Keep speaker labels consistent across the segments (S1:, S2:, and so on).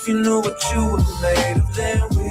S1: If you knew what you were made of, then we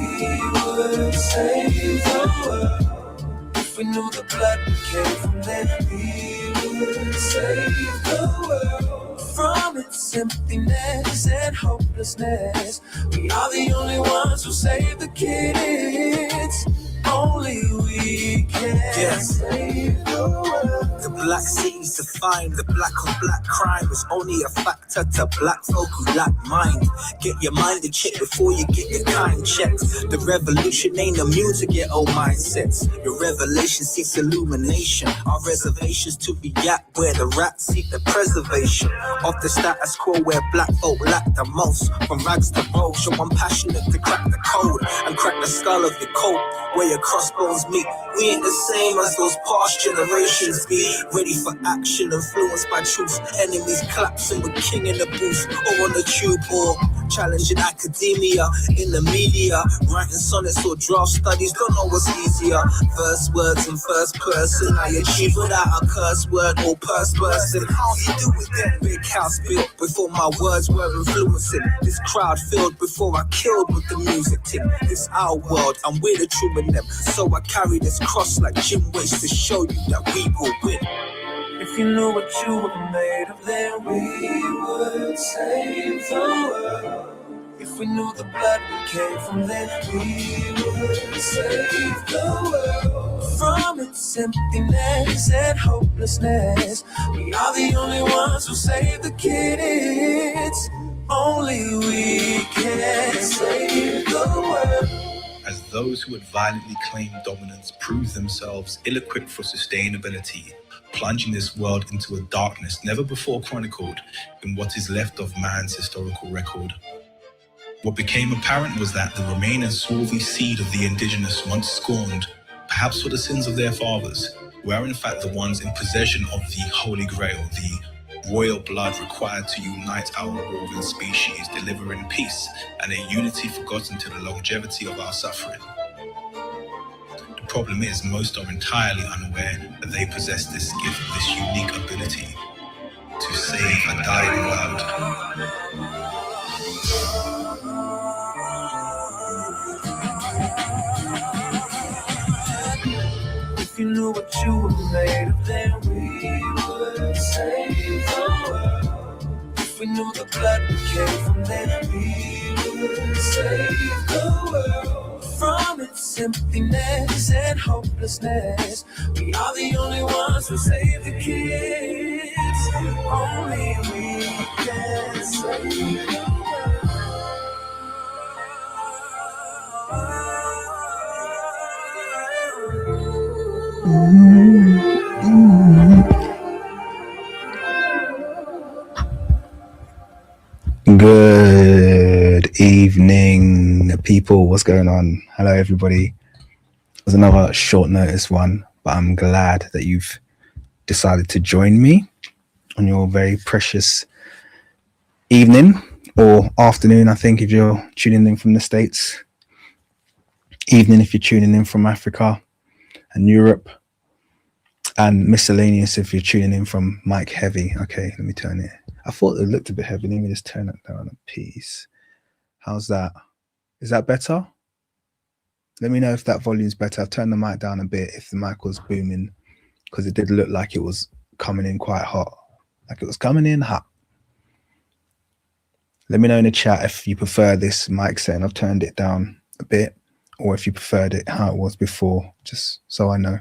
S1: would save the world. If we knew the blood we came from, then we would save the world. From its emptiness and hopelessness, we are the only ones who save the kids. Only we can save the world.
S2: The black city's defined, the black on black crime is only a factor to black folk who lack mind. Get your mind in check before you get your kind checked. The revolution ain't immune to get old mindsets. Your revelation seeks illumination. Our reservations to react where the rats seek the preservation of the status quo where black folk lack the most. From rags to bold, show I'm passionate to crack the code and crack the skull of your coat where your crossbones meet. We ain't the same as those past generations be. Ready for action, influenced by truth. Enemies collapsing with king in the booth or on the tube, or challenging academia in the media. Writing sonnets or draft studies, don't know what's easier. First words in first person, I achieve without a curse word or purse person. How you do it then? Big house built before my words were influencing. This crowd filled before I killed with the music team. This our world, and we're the true in them. So I carry this cross like Jim Waste to show you that we will win.
S1: If you knew what you were made of, then we would save the world. If we knew the blood we came from, then we would save the world. From its emptiness and hopelessness, we are the only ones who save the kids. Only we can save the world.
S3: As those who would violently claim dominance prove themselves ill-equipped for sustainability, plunging this world into a darkness never before chronicled in what is left of man's historical record. What became apparent was that the remaining swarthy seed of the indigenous, once scorned, perhaps for the sins of their fathers, were in fact the ones in possession of the Holy Grail, the royal blood required to unite our woven species, delivering peace and a unity forgotten to the longevity of our suffering. The problem is, most are entirely unaware that they possess this gift, this unique ability to save a dying world.
S1: If you knew what you were made of, then we would save the world. If we knew the blood we came from, then we would save the world. From its emptiness and hopelessness, we are the only ones who save the kids. Only we can save the world.
S4: Good evening, people. What's going on? Hello, everybody. There's another short notice one, but I'm glad that you've decided to join me on your very precious evening or afternoon, I think, if you're tuning in from the States. Evening if you're tuning in from Africa and Europe. And miscellaneous if you're tuning in from Mike Heavy. Okay, let me turn it. I thought it looked a bit heavy. Let me just turn it down a piece. How's that? Is that better? Let me know if that volume's better. I've turned the mic down a bit if the mic was booming, because it did look like it was coming in quite hot. Like it was coming in hot. Let me know in the chat if you prefer this mic setting. I've turned it down a bit, or if you preferred it how it was before, just so I know.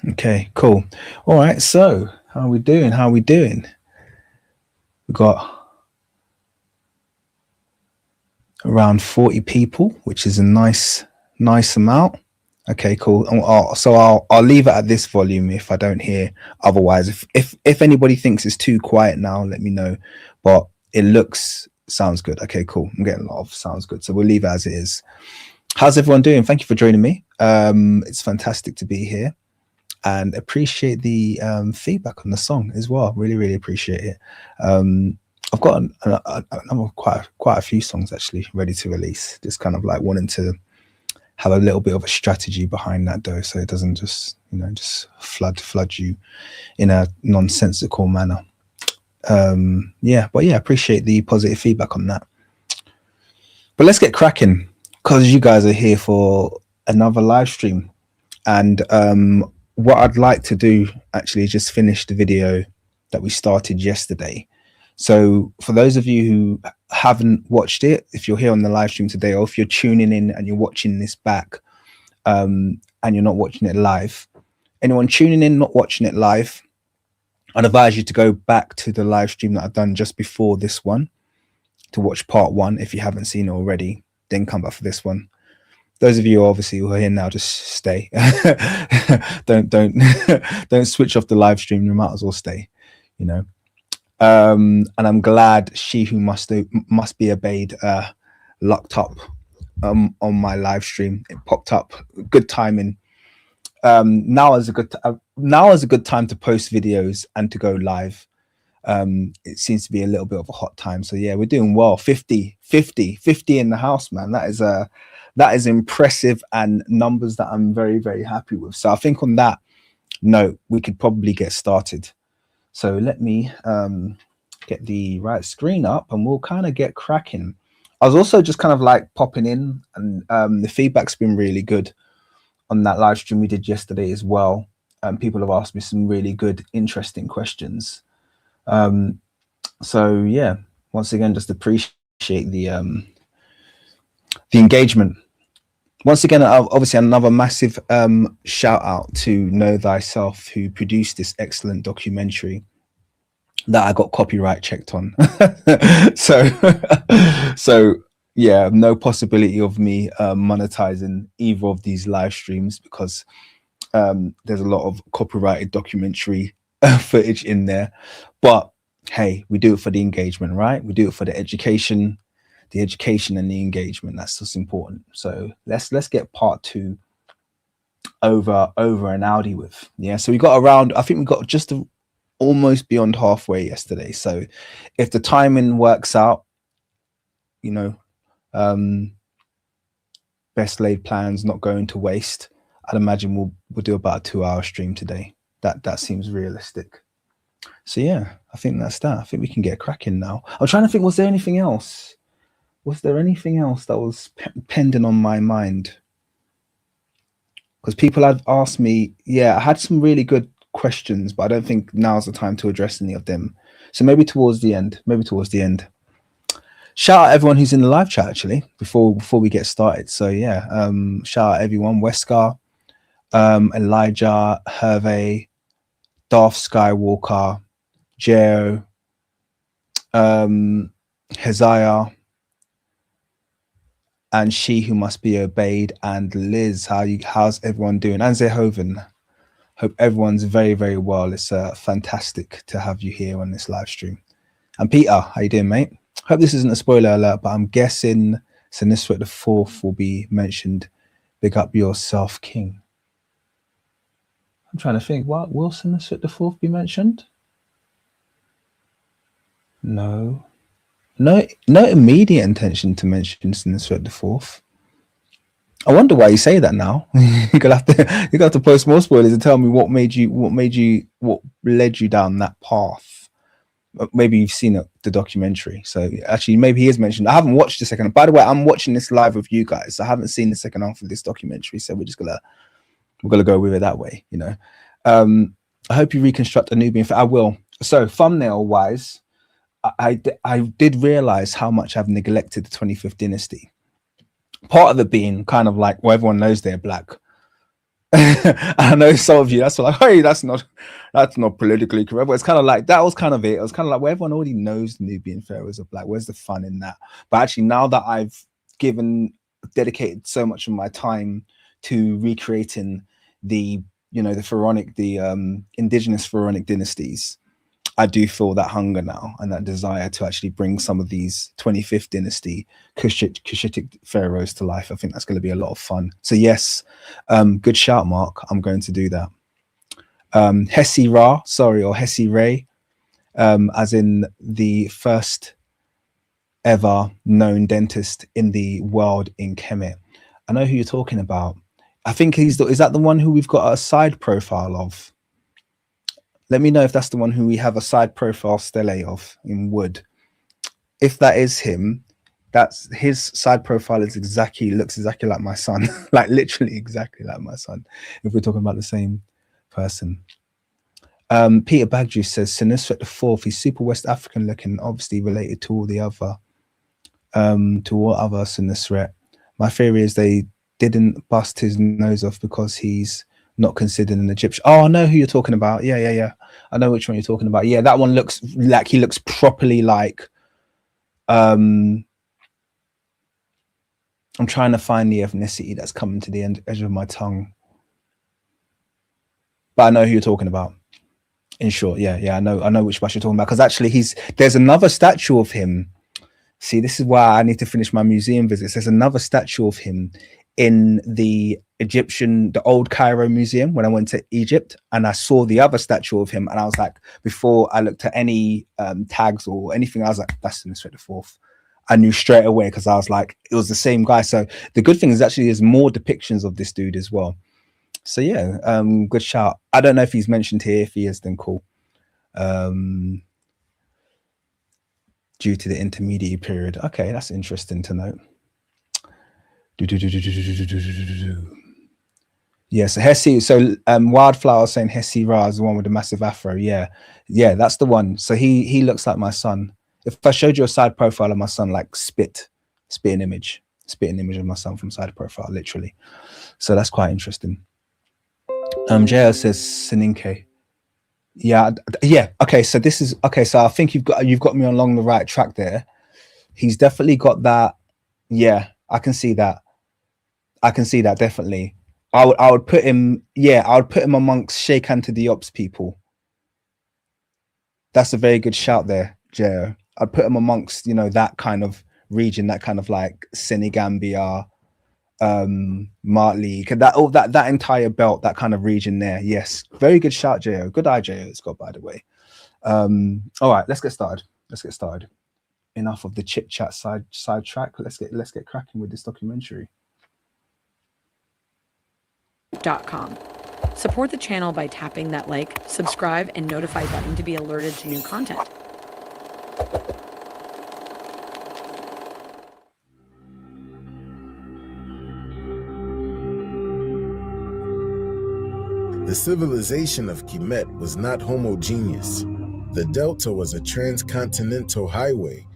S4: Okay, cool. All right, so how are we doing? We've got around 40 people, which is a nice amount. Okay, cool. So I'll leave it at this volume if I don't hear otherwise. If anybody thinks it's too quiet now, let me know. But it sounds good. Okay, cool. I'm getting a lot of sounds good. So we'll leave it as it is. How's everyone doing? Thank you for joining me. It's fantastic to be here. And appreciate the feedback on the song as well. Really appreciate it. I've got quite a few songs actually ready to release. Just kind of like wanting to have a little bit of a strategy behind that though, so it doesn't just flood you in a nonsensical manner. Yeah, but yeah, appreciate the positive feedback on that. But let's get cracking, because you guys are here for another live stream. And what I'd like to do actually is just finish the video that we started yesterday. So for those of you who haven't watched it, if you're here on the live stream today, or if you're tuning in and you're watching this back, and you're not watching it live, anyone tuning in, not watching it live, I'd advise you to go back to the live stream that I've done just before this one to watch part one if you haven't seen it already, then come back for this one. Those of you obviously who are here now, just stay. don't don't switch off the live stream. You might as well stay, you know. And I'm glad she who must be obeyed locked up on my live stream. It popped up. Good timing. Now is a good time to post videos and to go live. It seems to be a little bit of a hot time, so yeah, we're doing well. 50 in the house, man. That is impressive, and numbers that I'm very, very happy with. So I think on that note, we could probably get started. So let me get the right screen up and we'll kind of get cracking. I was also just kind of like popping in, and the feedback's been really good on that live stream we did yesterday as well. People have asked me some really good, interesting questions. So yeah, once again, just appreciate the engagement. Once again, obviously another massive shout out to Know Thy Self, who produced this excellent documentary that I got copyright checked on. so yeah, no possibility of me monetizing either of these live streams, because there's a lot of copyrighted documentary footage in there. But hey, we do it for the engagement, right? We do it for the education and the engagement. That's what's important. So let's get part two over and Audi with. Yeah, so we got around, I think we got just almost beyond halfway yesterday. So if the timing works out, you know, best laid plans not going to waste, I'd imagine we'll do about a 2-hour stream today. That seems realistic. So yeah, I think that's that. I think we can get cracking now. I'm trying to think, was there anything else? Was there anything else that was pending on my mind? Because people had asked me, yeah, I had some really good questions, but I don't think now's the time to address any of them. So maybe towards the end. Shout out everyone who's in the live chat actually before we get started. So yeah, shout out everyone: Wesker, Elijah, Hervey, Darth Skywalker, Joe, Hezekiah, and She Who Must Be Obeyed, and Liz. How's everyone doing? And Zehoven. Hope everyone's very, very well. It's fantastic to have you here on this live stream. And Peter, how you doing, mate? Hope this isn't a spoiler alert, but I'm guessing Sinistret the Fourth will be mentioned. Big up yourself, King. I'm trying to think, what will Sinistret the Fourth be mentioned? No immediate intention to mention Sinistret the Fourth. I wonder why you say that now. You're gonna have to post more spoilers and tell me what led you down that path. Maybe you've seen the documentary. So actually, maybe he is mentioned. I haven't watched the second. By the way, I'm watching this live with you guys. I haven't seen the second half of this documentary, so we're gonna go with it that way. You know. I hope you reconstruct a Nubian. I will. So thumbnail wise, I did realize how much I've neglected the 25th dynasty. Part of it being kind of like, well, everyone knows they're black. I know some of you, that's like, hey, that's not politically correct. But it's kind of like, that was kind of it. It was kind of like, well, everyone already knows the Nubian pharaohs are black. Where's the fun in that? But actually, now that I've dedicated so much of my time to recreating the indigenous pharaonic dynasties, I do feel that hunger now and that desire to actually bring some of these 25th dynasty Cushitic pharaohs to life. I think that's going to be a lot of fun. So yes, good shout, Mark. I'm going to do that. Hesi Ra, or Hesi Ray, as in the first ever known dentist in the world in Kemet. I know who you're talking about. I think is that the one who we've got a side profile of? Let me know if that's the one who we have a side profile stele of in wood. If that is him, that's his side profile looks exactly like my son, like literally exactly like my son. If we're talking about the same person. Peter Bagju says Sinistret the Fourth. He's super West African looking, obviously related to all the other, Sinistret. My theory is they didn't bust his nose off because he's not considered an Egyptian. Oh, I know who you're talking about. Yeah. I know which one you're talking about. Yeah, that one looks like he looks properly like. I'm trying to find the ethnicity that's coming to the edge of my tongue, but I know who you're talking about. In short, yeah, I know which bus you're talking about, because actually there's another statue of him. See, this is why I need to finish my museum visits. There's another statue of him in the old Cairo museum when I went to Egypt, and I saw the other statue of him, and I was like, before I looked at any tags or anything, I was like, that's Sinistret the Fourth. I knew straight away because I was like, it was the same guy. So the good thing is actually there's more depictions of this dude as well. So yeah, good shout. I don't know if he's mentioned here. If he is, then cool. Due to the intermediate period. Okay, that's interesting to note. Yeah, so Hesse, Wildflower saying Hesse Ra is the one with the massive afro. Yeah, that's the one. So he looks like my son. If I showed you a side profile of my son, like spit an image of my son from side profile, literally. So that's quite interesting. JL says Sininke. Yeah. Okay, so this is okay. So I think you've got me along the right track there. He's definitely got that. Yeah, I can see that. Definitely. I would put him. Yeah, I would put him amongst Sheikh Anta Diop's people. That's a very good shout there, Joe. I'd put him amongst that kind of region, that kind of like Senegambia, Martley, that entire belt, that kind of region there. Yes, very good shout, Jo. Good eye, Jo. It's got, by the way. All right, let's get started. Enough of the chit chat side track. Let's get cracking with this documentary.
S5: .com. Support the channel by tapping that like, subscribe, and notify button to be alerted to new content.
S6: The civilization of Kemet was not homogeneous. The delta was a transcontinental highway.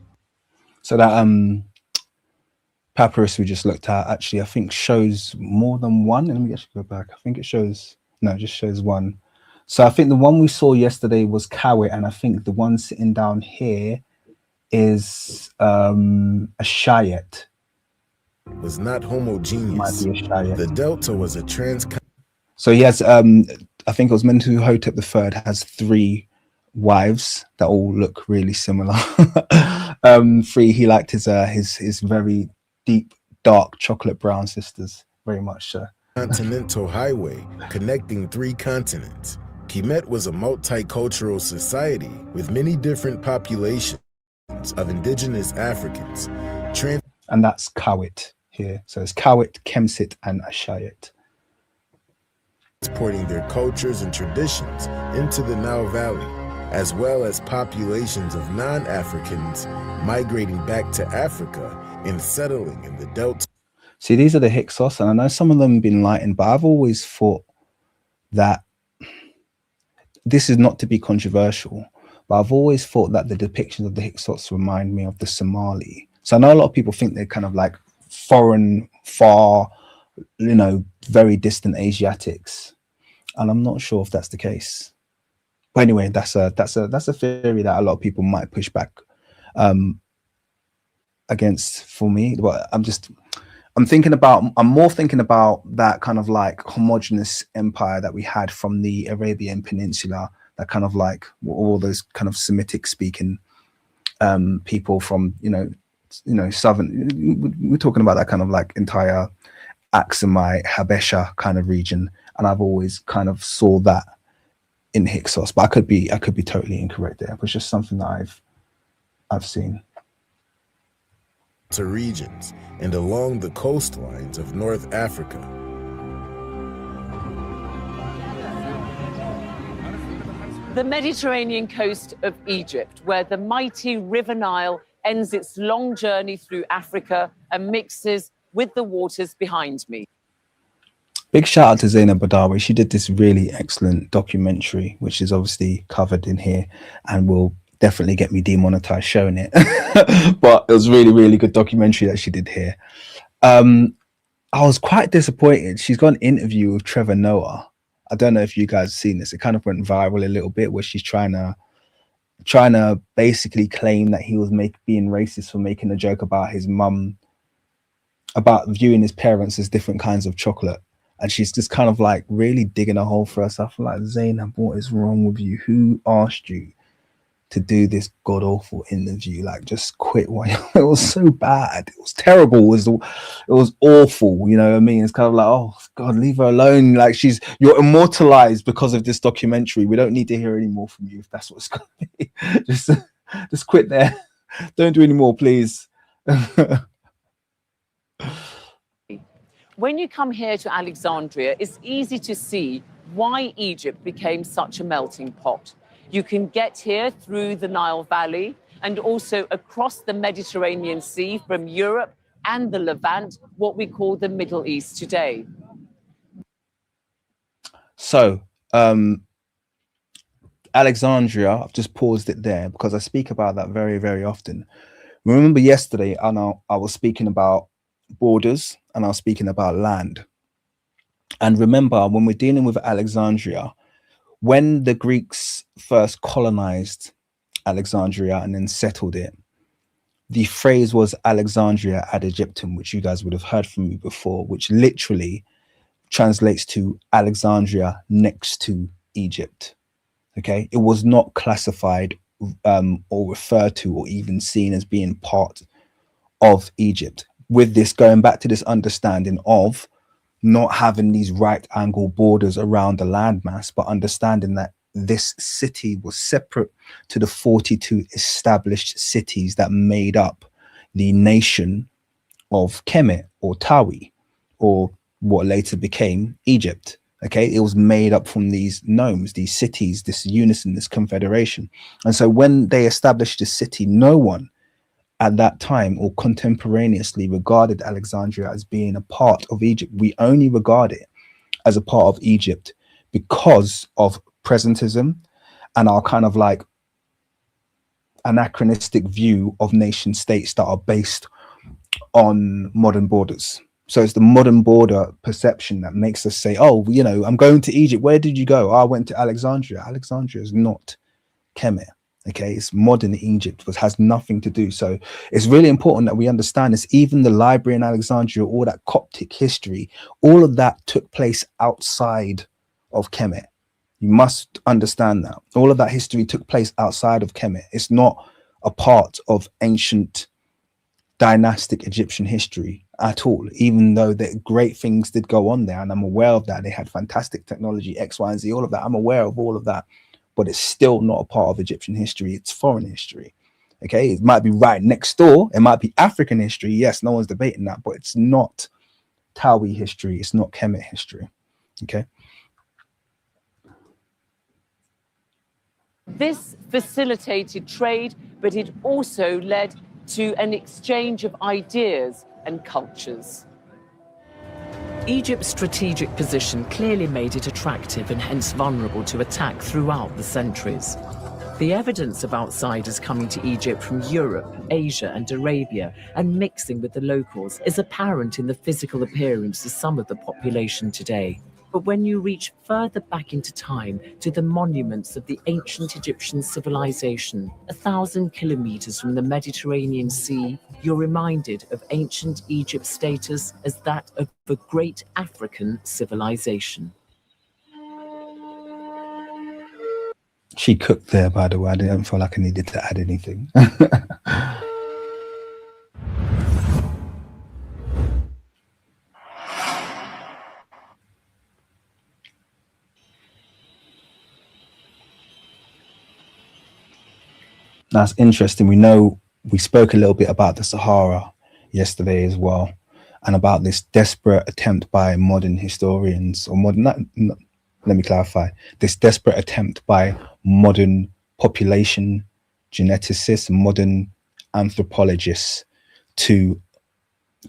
S4: So that papyrus we just looked at actually, I think, shows more than one. Let me actually go back. I think it shows, no, it just shows one. So I think the one we saw yesterday was Kawit, and I think the one sitting down here is a Shayet.
S6: Was not homogeneous. The delta was a
S4: So he has, I think it was Mentuhotep III has 3 wives that all look really similar. 3, he liked his very deep, dark chocolate brown sisters, very much so.
S6: Continental highway connecting 3 continents. Kemet was a multicultural society with many different populations of indigenous Africans.
S4: And that's Kawit here. So it's Kawit, Kemsit, and Ashayet.
S6: Transporting their cultures and traditions into the Nile Valley, as well as populations of non-Africans migrating back to Africa and settling in the Delta.
S4: See, these are the Hyksos, and I know some of them have been enlightened, but I've always thought that this is not to be controversial, but I've always thought that the depictions of the Hyksos remind me of the Somali. So I know a lot of people think they're kind of like foreign, far, very distant Asiatics, and I'm not sure if that's the case. But anyway, that's a theory that a lot of people might push back against. For me, but I'm more thinking about that kind of like homogenous empire that we had from the Arabian Peninsula, that kind of like all those kind of Semitic speaking people from southern. We're talking about that kind of like entire Aksumite, Habesha kind of region, and I've always kind of saw that in Hyksos, but I could be totally incorrect there. It was just something that I've seen.
S6: To regions and along the coastlines of North Africa.
S7: The Mediterranean coast of Egypt, where the mighty River Nile ends its long journey through Africa and mixes with the waters behind me.
S4: Big shout out to Zainab Badawi. She did this really excellent documentary, which is obviously covered in here and will definitely get me demonetized showing it. But it was really, really good documentary that she did here. I was quite disappointed. She's got an interview with Trevor Noah. I don't know if you guys have seen this. It kind of went viral a little bit where she's trying to basically claim that he was being racist for making a joke about his mum, about viewing his parents as different kinds of chocolate. And she's just kind of like really digging a hole for herself. I'm like, Zainab, what is wrong with you? Who asked you to do this god awful interview? Like, just quit. It was so bad. It was terrible. It was awful. You know what I mean? It's kind of like, oh God, leave her alone. Like, you're immortalized because of this documentary. We don't need to hear any more from you if that's what it's going to be. just quit there. Don't do any more, please.
S7: When you come here to Alexandria, it's easy to see why Egypt became such a melting pot. You can get here through the Nile Valley and also across the Mediterranean Sea from Europe and the Levant, what we call the Middle East today. So,
S4: Alexandria, I've just paused it there because I speak about that very, very often. Remember yesterday, I was speaking about borders and I was speaking about land. And remember, when we're dealing with Alexandria, when the Greeks first colonized Alexandria and then settled it, the phrase was Alexandria ad Egyptum, which you guys would have heard from me before, which literally translates to Alexandria next to Egypt. Okay, it was not classified or referred to or even seen as being part of Egypt. With this, going back to this understanding of not having these right angle borders around the landmass, but understanding that this city was separate to the 42 established cities that made up the nation of Kemet or Tawi, or what later became Egypt. Okay, it was made up from these nomes, these cities, this unison, this confederation. And so when they established this city, no one at that time or contemporaneously regarded Alexandria as being a part of Egypt. We only regard it as a part of Egypt because of presentism and our kind of like anachronistic view of nation states that are based on modern borders. So it's the modern border perception that makes us say, oh, you know, I'm going to Egypt. Where did you go? Oh, I went to Alexandria. Alexandria is not Kemet. Okay, it's modern Egypt, which has nothing to do. So it's really important that we understand this. Even the library in Alexandria, all that Coptic history, all of that took place outside of Kemet. You must understand that. All of that history took place outside of Kemet. It's not a part of ancient dynastic Egyptian history at all, even though the great things did go on there. And I'm aware of that. They had fantastic technology, X, Y, and Z, all of that. I'm aware of all of that. But it's still not a part of Egyptian history. It's foreign history. Okay, it might be right next door. It might be African history. Yes, no one's debating that, but it's not Tawi history. It's not Kemet history. Okay.
S7: This facilitated trade, but it also led to an exchange of ideas and cultures.
S8: Egypt's strategic position clearly made it attractive and hence vulnerable to attack throughout the centuries. The evidence of outsiders coming to Egypt from Europe, Asia and Arabia and mixing with the locals is apparent in the physical appearance of some of the population today. But when you reach further back into time to the monuments of the ancient Egyptian civilization, 1,000 kilometers from the Mediterranean Sea, you're reminded of ancient Egypt's status as that of a great African civilization.
S4: She cooked there, by the way. I didn't feel like I needed to add anything. That's interesting. We spoke a little bit about the Sahara yesterday as well, and about this desperate attempt by modern historians or let me clarify, this desperate attempt by modern population geneticists, modern anthropologists to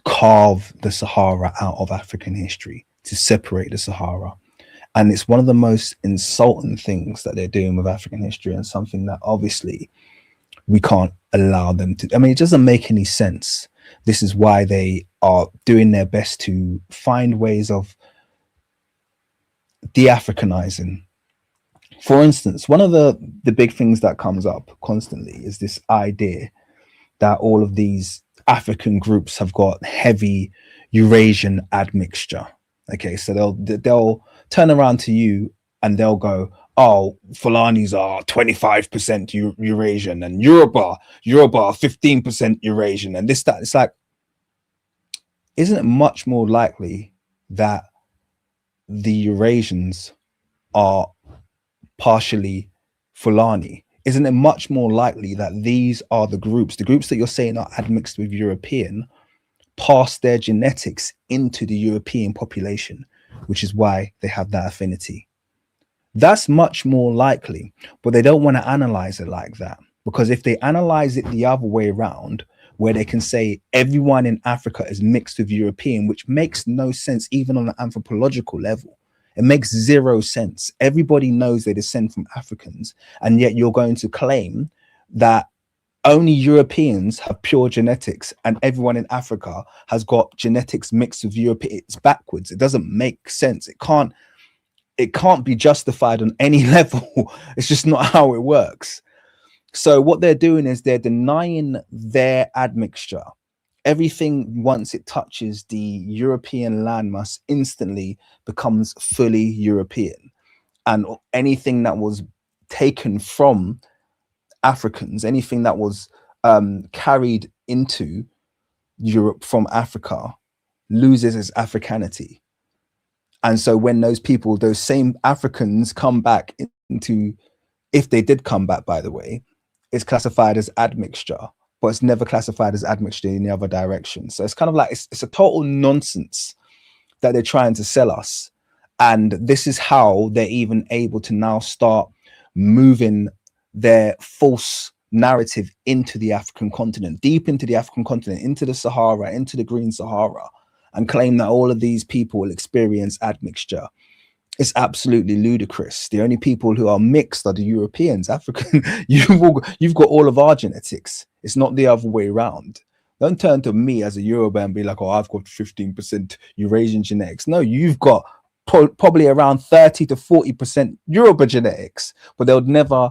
S4: carve the Sahara out of African history, to separate the Sahara. And it's one of the most insulting things that they're doing with African history, and something that obviously we can't allow them to. I mean, it doesn't make any sense. This is why they are doing their best to find ways of de-Africanizing. For instance, one of the big things that comes up constantly is this idea that all of these African groups have got heavy Eurasian admixture. Okay, so they'll turn around to you and they'll go, "Oh, Fulanis are 25% Eurasian, and Yoruba 15% Eurasian, and this that." It's like, isn't it much more likely that the Eurasians are partially Fulani? Isn't it much more likely that these are the groups that you're saying are admixed with European, pass their genetics into the European population, which is why they have that affinity? That's much more likely, but they don't want to analyze it like that, because if they analyze it the other way around, where they can say everyone in Africa is mixed with European, which makes no sense even on an anthropological level. It makes zero sense. Everybody knows they descend from Africans, and yet you're going to claim that only Europeans have pure genetics and everyone in Africa has got genetics mixed with European. It's backwards. It doesn't make sense. It can't be justified on any level. It's just not how it works. So what they're doing is they're denying their admixture. Everything, once it touches the European landmass, instantly becomes fully European. And anything that was taken from Africans, anything that was carried into Europe from Africa, loses its Africanity. And so when those people, those same Africans come back into, if they did come back, by the way, it's classified as admixture, but it's never classified as admixture in the other direction. So it's kind of like, it's a total nonsense that they're trying to sell us. And this is how they're even able to now start moving their false narrative into the African continent, deep into the African continent, into the Sahara, into the Green Sahara, and claim that all of these people will experience admixture. It's absolutely ludicrous. The only people who are mixed are the Europeans. African, you've got all of our genetics. It's not the other way around. Don't turn to me as a Yoruba and be like, "Oh, I've got 15% Eurasian genetics." No, you've got probably around 30 to 40% Yoruba genetics, but they'll never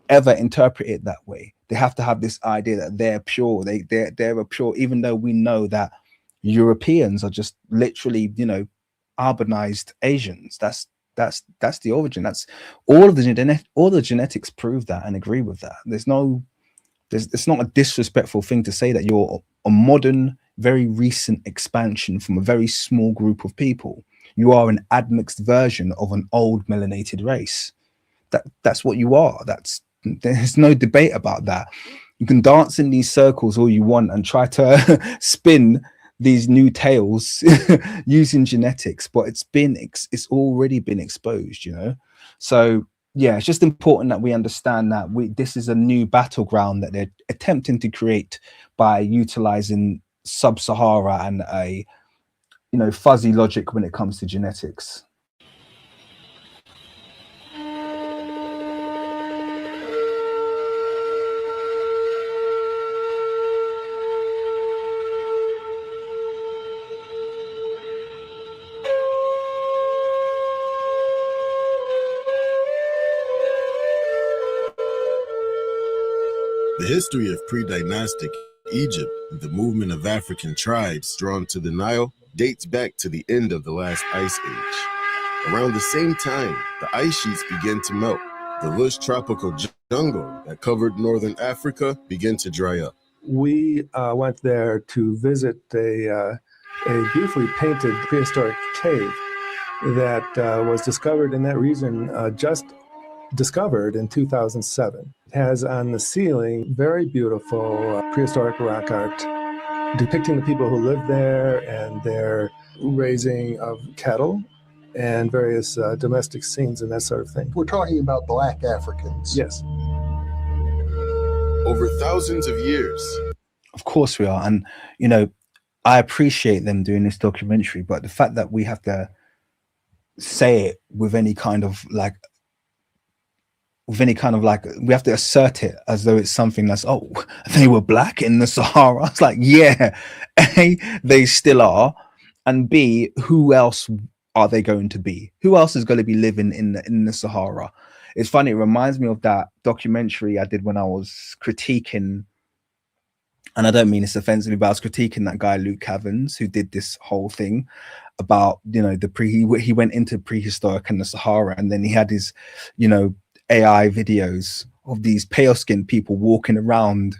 S4: ever interpret it that way. They have to have this idea that they're pure. They're a pure, even though we know that Europeans are just literally, urbanized Asians. That's the origin. That's all of the genetics prove that and agree with that. It's not a disrespectful thing to say that you're a modern, very recent expansion from a very small group of people. You are an admixed version of an old melanated race. That's what you are. There's no debate about that. You can dance in these circles all you want and try to spin these new tales using genetics, but it's already been exposed, So yeah, it's just important that we understand that this is a new battleground that they're attempting to create by utilizing sub-Sahara and a fuzzy logic when it comes to genetics.
S6: The history of pre-dynastic Egypt and the movement of African tribes drawn to the Nile dates back to the end of the last ice age. Around the same time, the ice sheets began to melt. The lush tropical jungle that covered northern Africa began to dry up.
S9: We went there to visit a beautifully painted prehistoric cave that was discovered in that region, just discovered in 2007. It has on the ceiling very beautiful prehistoric rock art depicting the people who lived there and their raising of cattle and various domestic scenes and that sort of thing.
S10: We're talking about Black Africans.
S9: Yes.
S6: Over thousands of years.
S4: Of course we are. And, you know, I appreciate them doing this documentary, but the fact that we have to say it with any kind of like, we have to assert it as though it's something that's, oh, they were black in the Sahara. It's like, yeah, A, they still are, and B, who else are they going to be? Who else is going to be living in the Sahara? It's funny, it reminds me of that documentary I did when I was critiquing, and I don't mean this offensively, but I was critiquing that guy Luke Cavans, who did this whole thing about, you know, he went into prehistoric and the Sahara, and then he had his, you know, AI videos of these pale skinned people walking around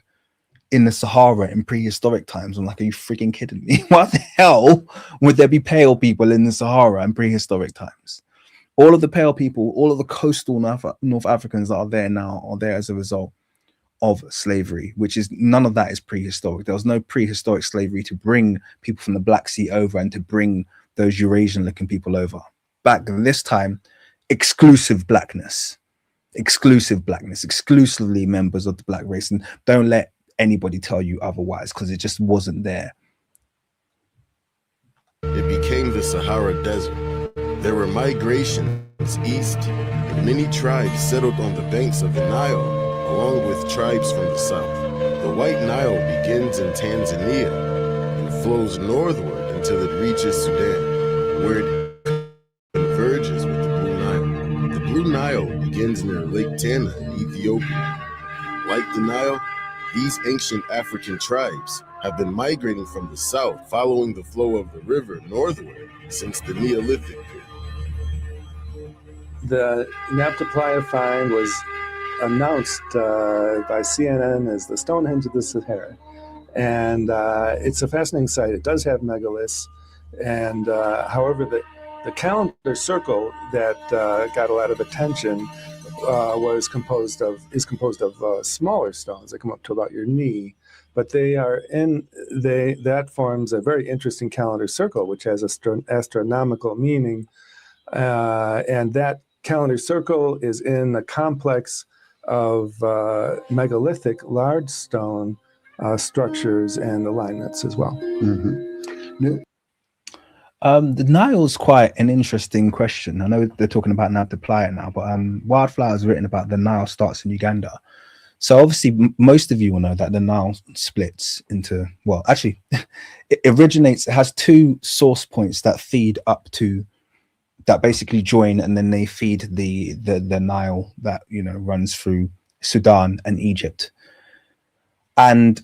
S4: in the Sahara in prehistoric times. I'm like, are you freaking kidding me? What the hell would there be pale people in the Sahara in prehistoric times? All of the pale people, all of the coastal North Africans that are there now are there as a result of slavery, which is, none of that is prehistoric. There was no prehistoric slavery to bring people from the Black Sea over and to bring those Eurasian looking people over. Back this time, exclusive blackness, exclusively members of the black race. And don't let anybody tell you otherwise, because it just wasn't there.
S6: It became the Sahara Desert. There were migrations east, and many tribes settled on the banks of the Nile, along with tribes from the south. The White Nile begins in Tanzania and flows northward until it reaches Sudan, where it converges with the Blue Nile. The Blue Nile begins near Lake Tana in Ethiopia. Like the Nile, these ancient African tribes have been migrating from the south, following the flow of the river northward since the Neolithic period.
S9: The Nabta Playa find was announced by CNN as the Stonehenge of the Sahara. And it's a fascinating site. It does have megaliths. And however, the calendar circle that got a lot of attention is composed of smaller stones that come up to about your knee. But that forms a very interesting calendar circle, which has astronomical meaning. And that calendar circle is in the complex of megalithic large stone structures and alignments as well.
S4: Mm-hmm. The Nile is quite an interesting question. I know they're talking about Nabta Playa now, but Wildflower has written about the Nile starts in Uganda. So obviously, most of you will know that the Nile splits into, well, actually, it has two source points that feed up to, that basically join, and then they feed the Nile that, you know, runs through Sudan and Egypt. And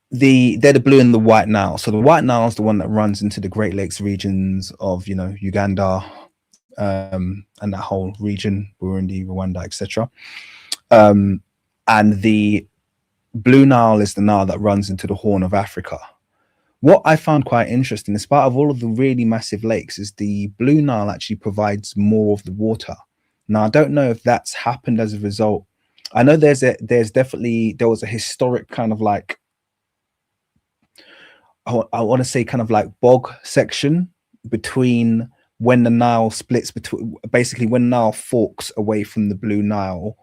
S4: they're the Blue and the White Nile. So the White Nile is the one that runs into the Great Lakes regions of, you know, Uganda and that whole region, Burundi, Rwanda, etc. And the Blue Nile is the Nile that runs into the Horn of Africa. What I found quite interesting, in spite of all of the really massive lakes, is the Blue Nile actually provides more of the water. Now, I don't know if that's happened as a result. I know there was a historic kind of like, I want to say kind of like bog section between when the Nile splits, between basically when Nile forks away from the Blue Nile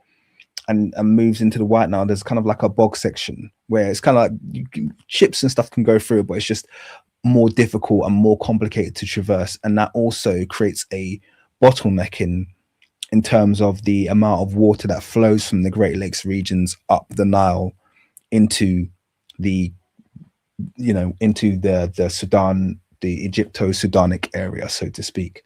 S4: and moves into the White Nile. There's kind of like a bog section where it's kind of like ships and stuff can go through, but it's just more difficult and more complicated to traverse. And that also creates a bottleneck in terms of the amount of water that flows from the Great Lakes regions up the Nile into the, you know, into the Sudan, the Egypto-Sudanic area, so to speak.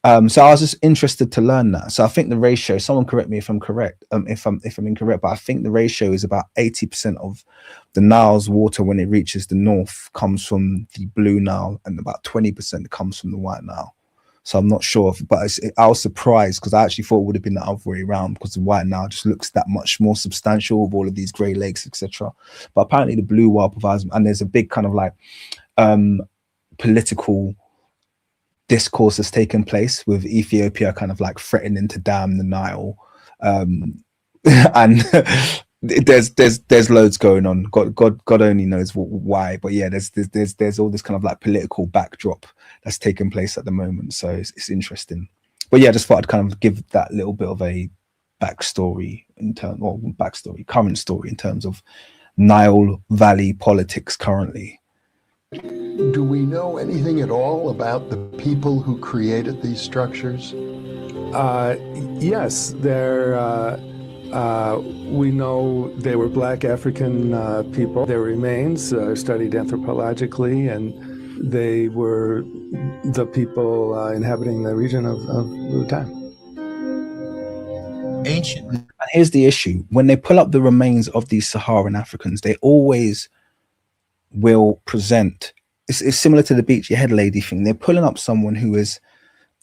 S4: So I was just interested to learn that. So I think the ratio, someone correct me if I'm correct, if I'm incorrect, but I think the ratio is about 80% of the Nile's water when it reaches the north comes from the Blue Nile, and about 20% comes from the White Nile. So I'm not sure, but I was surprised because I actually thought it would have been the other way around, because the White Nile just looks that much more substantial with all of these Great Lakes, etc. But apparently the Blue Nile provides, and there's a big kind of like political discourse has taken place with Ethiopia kind of like threatening to dam the Nile, and there's loads going on. God only knows why, but yeah, there's all this kind of like political backdrop that's taking place at the moment. So it's interesting. But yeah, I just thought I'd kind of give that little bit of a backstory current story in terms of Nile Valley politics currently.
S10: Do we know anything at all about the people who created these structures?
S9: Yes, we know they were Black African people. Their remains are studied anthropologically, and they were the people inhabiting the region of the time.
S2: Ancient.
S4: And here's the issue. When they pull up the remains of these Saharan Africans, they always will present, it's similar to the beachy head lady thing. They're pulling up someone who is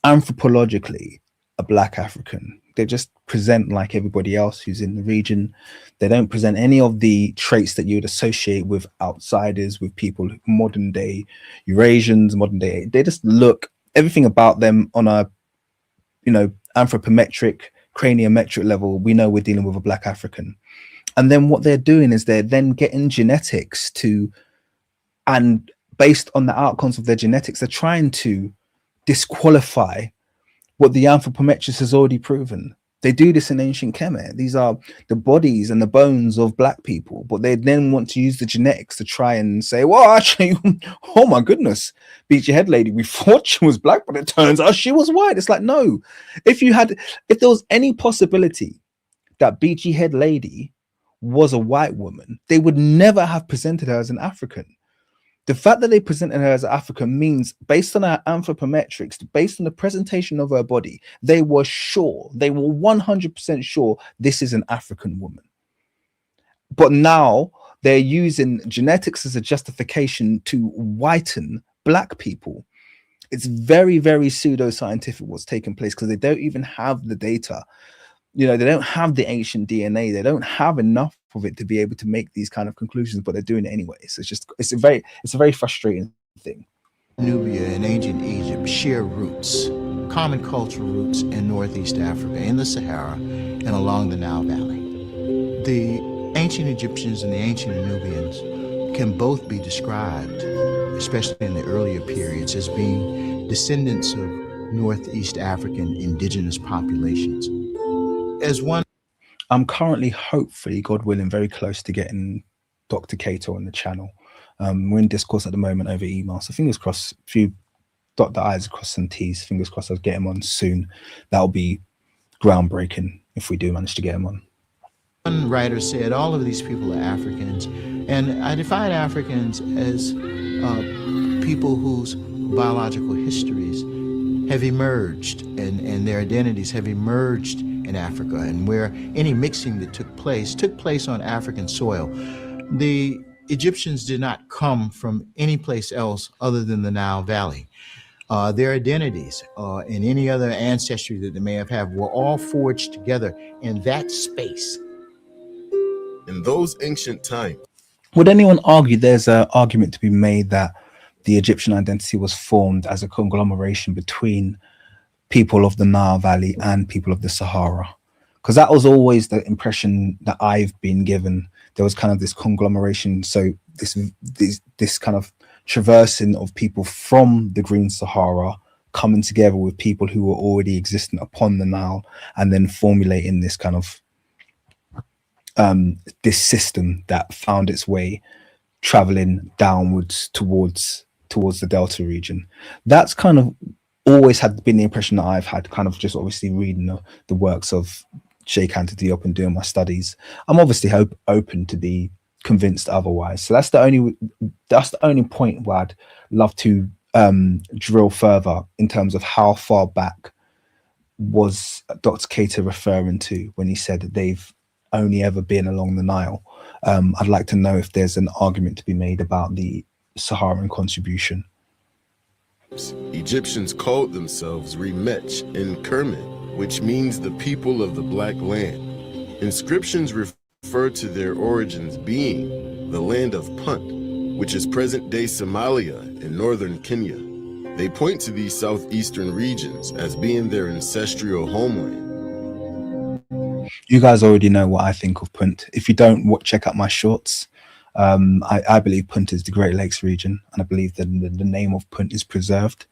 S4: anthropologically a Black African. They just present like everybody else who's in the region. They don't present any of the traits that you would associate with outsiders, with people, modern day Eurasians, modern day. They just look, everything about them on a, anthropometric, craniometric level, we know we're dealing with a Black African. And then what they're doing is they're then getting genetics and based on the outcomes of their genetics, they're trying to disqualify what the anthropometrist has already proven. They do this in ancient Kemet. These are the bodies and the bones of Black people, but they then want to use the genetics to try and say, well, actually, oh my goodness, beachy head lady, we thought she was Black, but it turns out she was white. It's like, no, if there was any possibility that beachy head lady was a white woman, they would never have presented her as an African. The fact that they presented her as African means, based on our anthropometrics, based on the presentation of her body, they were 100% sure this is an African woman. But now they're using genetics as a justification to whiten Black people. It's very, very pseudoscientific what's taking place, because they don't even have the data. They don't have the ancient DNA. They don't have enough of it to be able to make these kind of conclusions, but they're doing it anyway. So it's a very frustrating thing.
S2: Nubia and ancient Egypt share roots, common cultural roots in Northeast Africa, in the Sahara, and along the Nile Valley. The ancient Egyptians and the ancient Nubians can both be described, especially in the earlier periods, as being descendants of Northeast African indigenous populations.
S4: I'm currently, hopefully, God willing, very close to getting Dr. Cato on the channel. We're in discourse at the moment over email, so fingers crossed, a few dot the I's, cross some T's, fingers crossed I'll get him on soon. That'll be groundbreaking if we do manage to get him on.
S2: One writer said all of these people are Africans, and I define Africans as people whose biological histories have emerged and their identities have emerged in Africa, and where any mixing that took place on African soil. The Egyptians did not come from any place else other than the Nile Valley. Their identities and any other ancestry that they may have had were all forged together in that space.
S6: In those ancient times.
S4: Would anyone argue there's an argument to be made that the Egyptian identity was formed as a conglomeration between people of the Nile Valley and people of the Sahara? Because that was always the impression that I've been given. There was kind of this conglomeration, so this kind of traversing of people from the Green Sahara coming together with people who were already existent upon the Nile, and then formulating this kind of this system that found its way traveling downwards towards the Delta region. That's kind of always had been the impression that I've had, kind of just obviously reading the works of Sheikh Anta Diop and doing my studies. I'm obviously open to be convinced otherwise. So that's the only point where I'd love to drill further in terms of how far back was Dr. Cater referring to when he said that they've only ever been along the Nile. I'd like to know if there's an argument to be made about the Saharan contribution.
S6: Egyptians called themselves Remech and Kermet, which means the people of the Black Land. Inscriptions refer to their origins being the land of Punt, which is present-day Somalia and northern Kenya. They point to these southeastern regions as being their ancestral homeland.
S4: You guys already know what I think of Punt. If you don't, check out my shorts. I believe Punt is the Great Lakes region, and I believe that the name of Punt is preserved.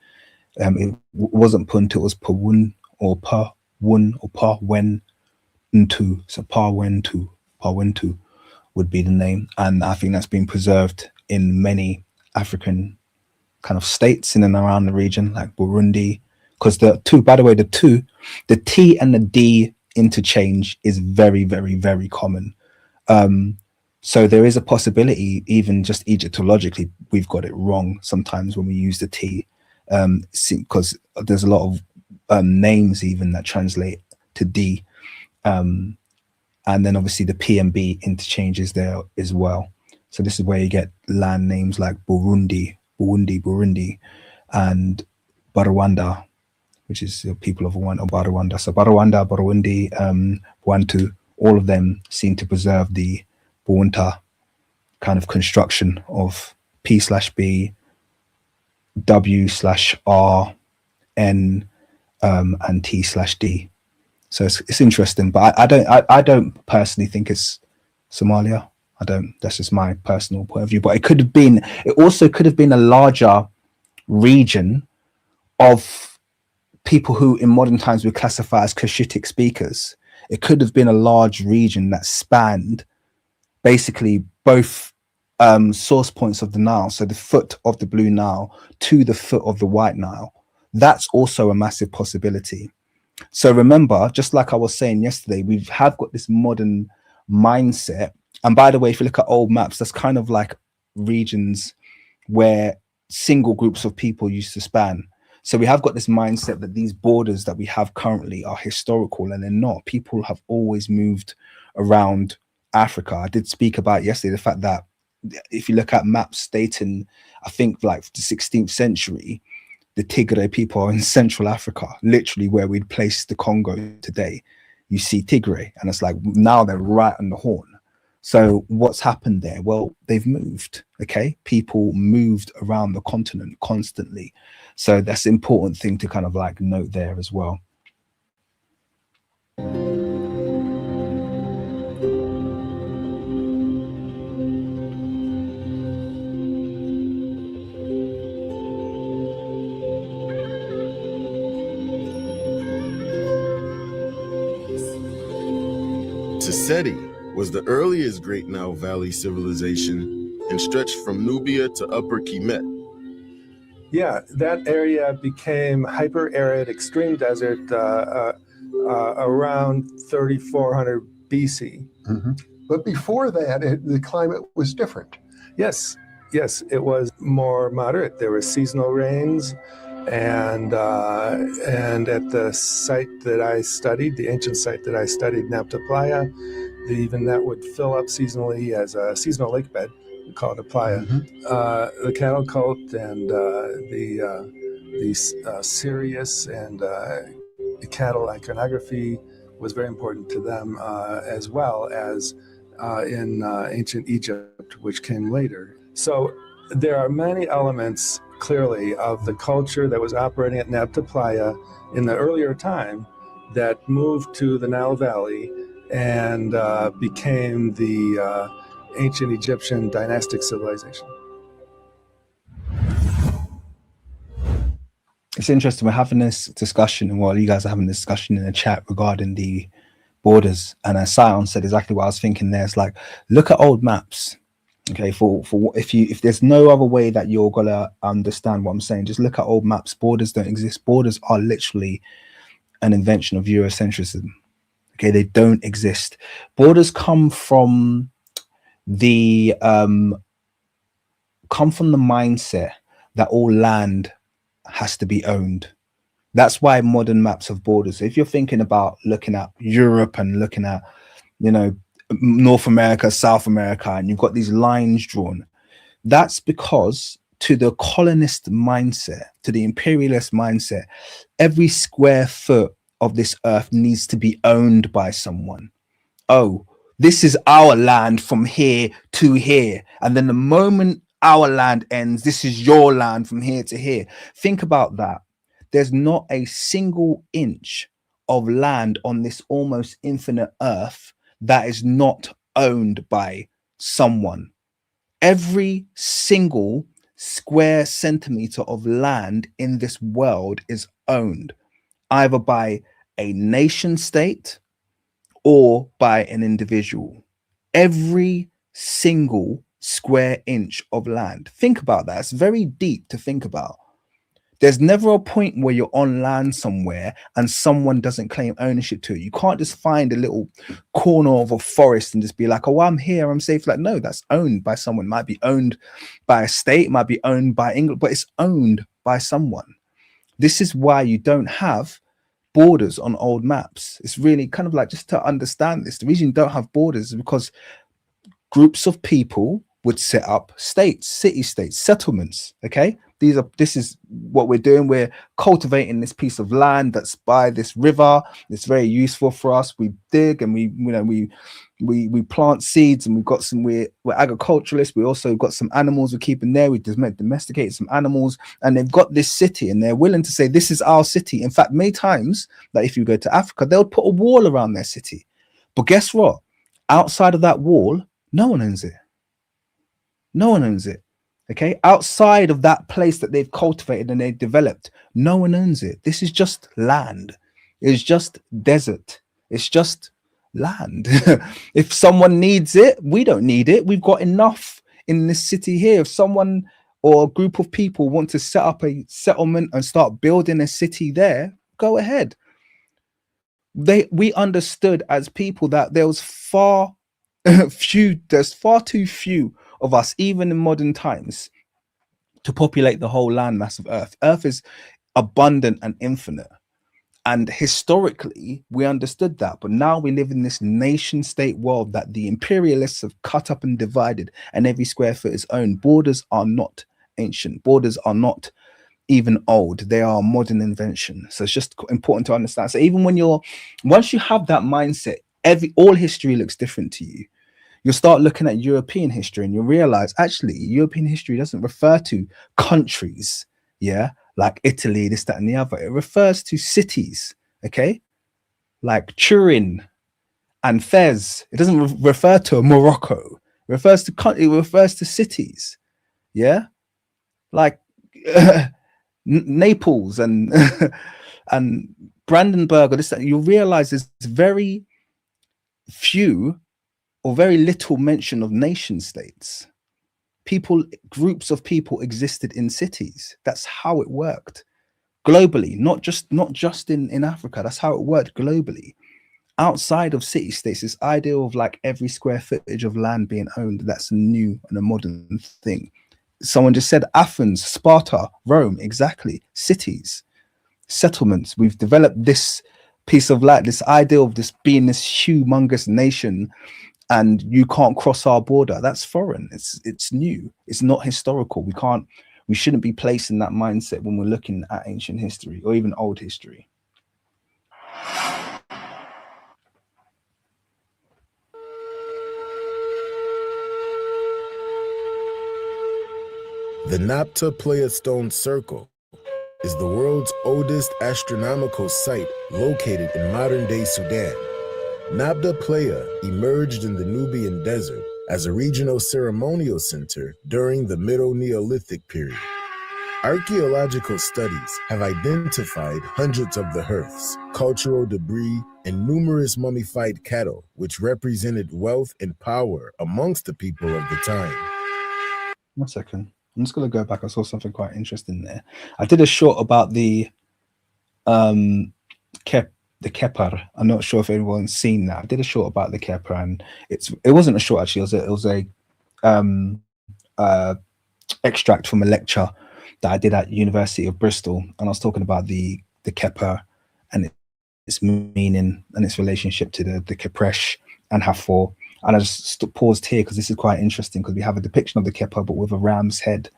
S4: It wasn't Punt, it was Pawun or Pawun or Pawen Ntu. So Pawentu would be the name. And I think that's been preserved in many African kind of states in and around the region, like Burundi. Because the two, by the way, the T and the D interchange is very, very, very common. So there is a possibility, even just Egyptologically, we've got it wrong sometimes when we use the T, because there's a lot of names even that translate to D. And then obviously the P and B interchanges there as well. So this is where you get land names like Burundi, and Barwanda, which is the people of Barwanda. So Barwanda, Burundi, Bwantu, all of them seem to preserve the Bwunta kind of construction of P/B, W/R, N, and T/D. So it's interesting, but I don't personally think it's Somalia. I don't. That's just my personal point of view. But it also could have been a larger region of people who in modern times we classify as Cushitic speakers. It could have been a large region that spanned basically both source points of the Nile, so the foot of the Blue Nile to the foot of the White Nile. That's also a massive possibility. So remember, just like I was saying yesterday, we have got this modern mindset. And by the way, if you look at old maps, that's kind of like regions where single groups of people used to span. So we have got this mindset that these borders that we have currently are historical, and they're not. People have always moved around Africa. I did speak about yesterday the fact that if you look at maps dating, I think like the 16th century, the Tigray people are in Central Africa, literally where we'd place the Congo today. You see Tigray, and it's like now they're right on the horn. So what's happened there? Well, they've moved, okay? People moved around the continent constantly. So that's an important thing to kind of like note there as well.
S6: Seti was the earliest Great Nile Valley civilization and stretched from Nubia to Upper Kemet.
S9: Yeah, that area became hyper-arid, extreme desert around 3400 BC.
S10: Mm-hmm. But before that, the climate was different.
S9: Yes, it was more moderate. There were seasonal rains, and at the site that I studied, the ancient site that I studied, Nabta Playa, even that would fill up seasonally as a seasonal lake bed. We call it a playa. Mm-hmm. The cattle cult and the Sirius and the cattle iconography was very important to them, as well as in ancient Egypt, which came later. So there are many elements, clearly, of the culture that was operating at Nabta Playa in the earlier time that moved to the Nile Valley and became the ancient Egyptian dynastic civilization.
S4: It's interesting. We're having this discussion, and while you guys are having this discussion in the chat regarding the borders, and Sion said exactly what I was thinking there. It's like, look at old maps. Okay, for if there's no other way that you're gonna understand what I'm saying, just look at old maps. Borders don't exist. Borders are literally an invention of Eurocentrism. Okay, they don't exist. Borders come from the mindset that all land has to be owned. That's why modern maps have borders. If you're thinking about looking at Europe and looking at, North America, South America, and you've got these lines drawn, that's because to the colonist mindset, to the imperialist mindset, every square foot of this earth needs to be owned by someone. Oh, this is our land from here to here. And then the moment our land ends, this is your land from here to here. Think about that. There's not a single inch of land on this almost infinite earth that is not owned by someone. Every single square centimeter of land in this world is owned either by a nation state or by an individual. Every single square inch of land. Think about that. It's very deep to think about. There's never a point where you're on land somewhere and someone doesn't claim ownership to it. You can't just find a little corner of a forest and just be like, oh, I'm here, I'm safe. Like, no, that's owned by someone. It might be owned by a state, might be owned by England, but it's owned by someone. This is why you don't have borders on old maps. It's really kind of like, just to understand this, the reason you don't have borders is because groups of people would set up states, city states, settlements. Okay, this is what we're doing. We're cultivating this piece of land that's by this river. It's very useful for us. We dig and we plant seeds, and we've got some, we're agriculturalists. We also got some animals we're keeping there. We domesticated some animals, and they've got this city, and they're willing to say this is our city. In fact, many times that if you go to Africa, they'll put a wall around their city. But guess what? Outside of that wall, no one owns it. No one owns it. Okay, outside of that place that they've cultivated and they've developed, no one owns it. This is just land. It's just desert. It's just land. If someone needs it, we don't need it. We've got enough in this city here. If someone or a group of people want to set up a settlement and start building a city there, go ahead. We understood as people that there was there's far too few of us, even in modern times, to populate the whole landmass of Earth. Earth is abundant and infinite. And historically, we understood that. But now we live in this nation state world that the imperialists have cut up and divided, and every square foot is owned. Borders are not ancient. Borders are not even old. They are a modern invention. So it's just important to understand. So even once you have that mindset, all history looks different to you. You'll start looking at European history and you'll realize actually European history doesn't refer to countries, yeah, like Italy, this, that, and the other. It refers to cities, okay, like Turin and Fez. It doesn't refer to Morocco. It refers to cities, yeah, like Naples and and Brandenburg or this, that. You'll realize there's very few or very little mention of nation states. Groups of people existed in cities. That's how it worked globally, not just in Africa. That's how it worked globally. Outside of city states, this idea of like every square footage of land being owned, that's a new and a modern thing. Someone just said Athens, Sparta, Rome, exactly. Cities, settlements. We've developed this piece of land, this idea of this being this humongous nation, and you can't cross our border. That's foreign. It's new. It's not historical. We shouldn't be placing that mindset when we're looking at ancient history or even old history.
S6: The Nabta Pleiistone Circle is the world's oldest astronomical site located in modern-day Sudan. Nabta Playa emerged in the Nubian desert as a regional ceremonial center during the Middle Neolithic period. Archaeological studies have identified hundreds of the hearths, cultural debris, and numerous mummified cattle, which represented wealth and power amongst the people of the time.
S4: 1 second. I'm just going to go back. I saw something quite interesting there. I did a short about the Kepler. I'm not sure if anyone's seen that. I did a short about the Kepler, and it wasn't a short actually. It was a extract from a lecture that I did at University of Bristol, and I was talking about the Kepler and its meaning and its relationship to the Kepresh and Hathor. And I just paused here because this is quite interesting, because we have a depiction of the Kepler but with a ram's head.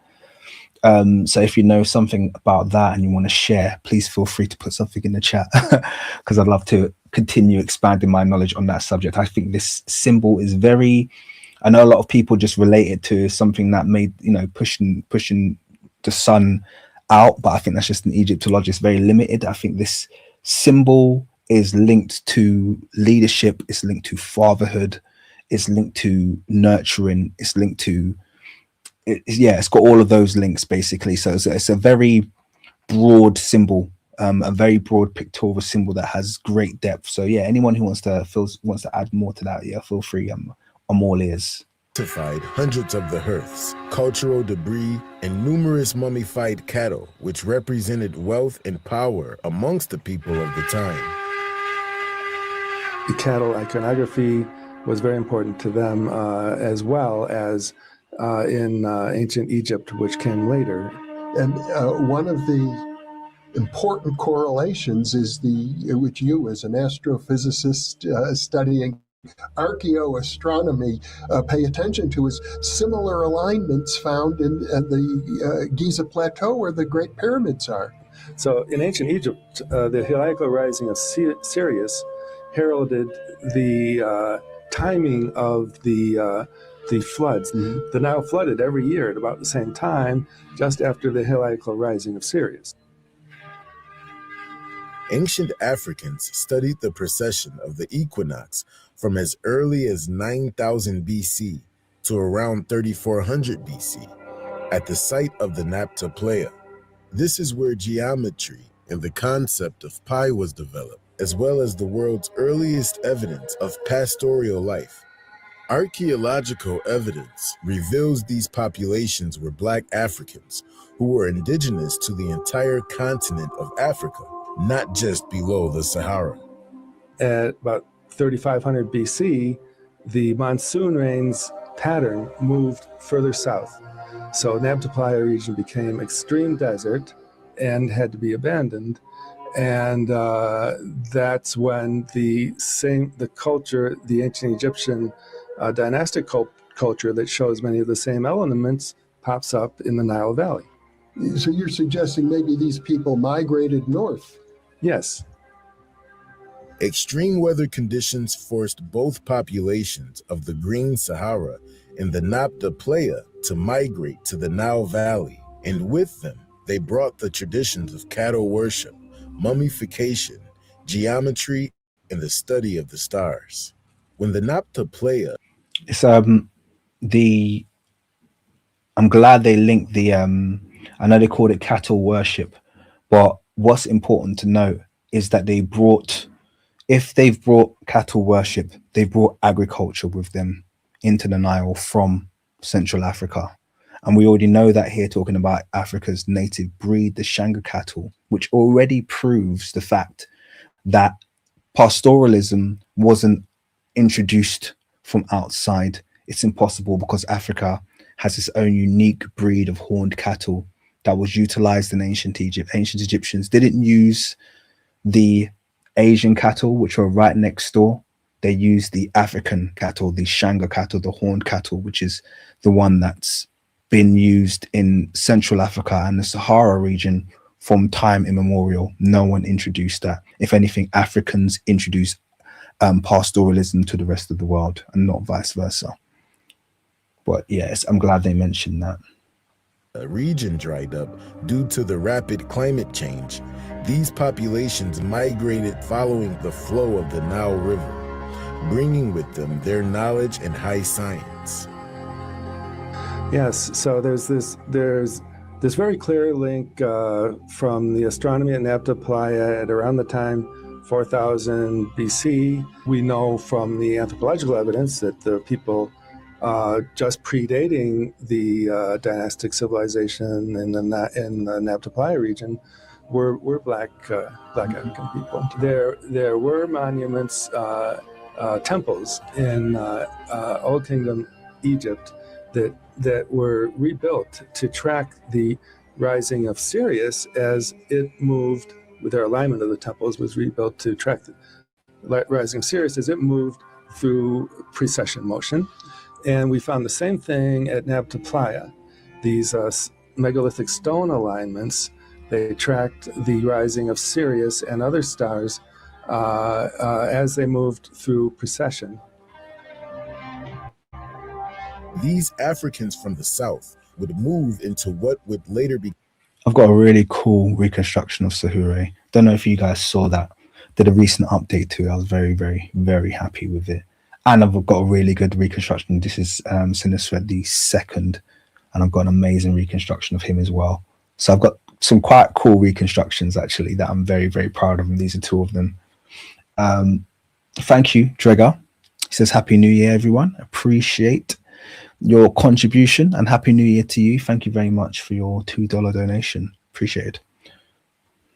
S4: So if you know something about that and you want to share, please feel free to put something in the chat, because I'd love to continue expanding my knowledge on that subject. I think this symbol is I know a lot of people just relate it to something that made, pushing the sun out, but I think that's just an Egyptologist, very limited. I think this symbol is linked to leadership, it's linked to fatherhood, it's linked to nurturing, it's linked to it's got all of those links basically. So it's a very broad symbol, a very broad pictorial symbol that has great depth. So yeah, anyone who wants to add more to that, yeah, feel free. I'm all ears.
S6: Hundreds of the hearths, cultural debris, and numerous mummified cattle, which represented wealth and power amongst the people of the time.
S9: The cattle iconography was very important to them, as well as in ancient Egypt, which came later.
S10: And one of the important correlations is which you as an astrophysicist studying archaeoastronomy pay attention to, is similar alignments found in the Giza Plateau where the Great Pyramids are.
S9: So in ancient Egypt, the heliacal rising of Sirius heralded the timing of the floods.
S10: Mm-hmm.
S9: The Nile flooded every year at about the same time, just after the heliacal rising of Sirius.
S6: Ancient Africans studied the precession of the equinox from as early as 9000 BC to around 3400 BC at the site of the Napta Playa. This is where geometry and the concept of pi was developed, as well as the world's earliest evidence of pastoral life. Archaeological evidence reveals these populations were Black Africans who were indigenous to the entire continent of Africa, not just below the Sahara.
S9: At about 3500 BC, the monsoon rains pattern moved further south. So Napta Playa region became extreme desert and had to be abandoned. And that's when the culture, the ancient Egyptian dynastic culture that shows many of the same elements, pops up in the Nile Valley.
S10: So you're suggesting maybe these people migrated north?
S9: Yes.
S6: Extreme weather conditions forced both populations of the Green Sahara and the Napta Playa to migrate to the Nile Valley, and with them, they brought the traditions of cattle worship, mummification, geometry, and the study of the stars. When the Napta Playa...
S4: It's I'm glad they linked the I know they called it cattle worship, but what's important to note is that if they've brought cattle worship, they've brought agriculture with them into the Nile from Central Africa. And we already know that here, talking about Africa's native breed, the Shanga cattle, which already proves the fact that pastoralism wasn't introduced from outside. It's impossible, because Africa has its own unique breed of horned cattle that was utilized in ancient Egypt. Ancient Egyptians didn't use the Asian cattle, which were right next door. They used the African cattle, the Shanga cattle, the horned cattle, which is the one that's been used in Central Africa and the Sahara region from time immemorial. No one introduced that. If anything, Africans introduced pastoralism to the rest of the world, and not vice versa. But yes, I'm glad they mentioned that.
S6: A region dried up due to the rapid climate change. These populations migrated following the flow of the Nile River, bringing with them their knowledge and high science.
S9: Yes, so there's this very clear link from the astronomy at Napta Playa at around the time 4000 BC. We know from the anthropological evidence that the people just predating the dynastic civilization in the Napta Playa region were Black African people. There were monuments, temples in Old Kingdom Egypt that were rebuilt to track the rising of Sirius as it moved. Their alignment of the temples was rebuilt to track the rising of Sirius as it moved through precession motion. And we found the same thing at Napta Playa. These megalithic stone alignments, they tracked the rising of Sirius and other stars as they moved through precession.
S6: These Africans from the south would move into what would later be...
S4: I've got a really cool reconstruction of Sahure. Don't know if you guys saw that. did a recent update to it. I was very, very, very happy with it. And I've got a really good reconstruction. This is Sinistred the second, and I've got an amazing reconstruction of him as well. So I've got some quite cool reconstructions actually that I'm very, very proud of, and these are two of them. Thank you, Dregger. He says, Happy New Year, everyone. Appreciate your contribution, and Happy New Year to you. Thank you very much for your $2 donation. Appreciate it.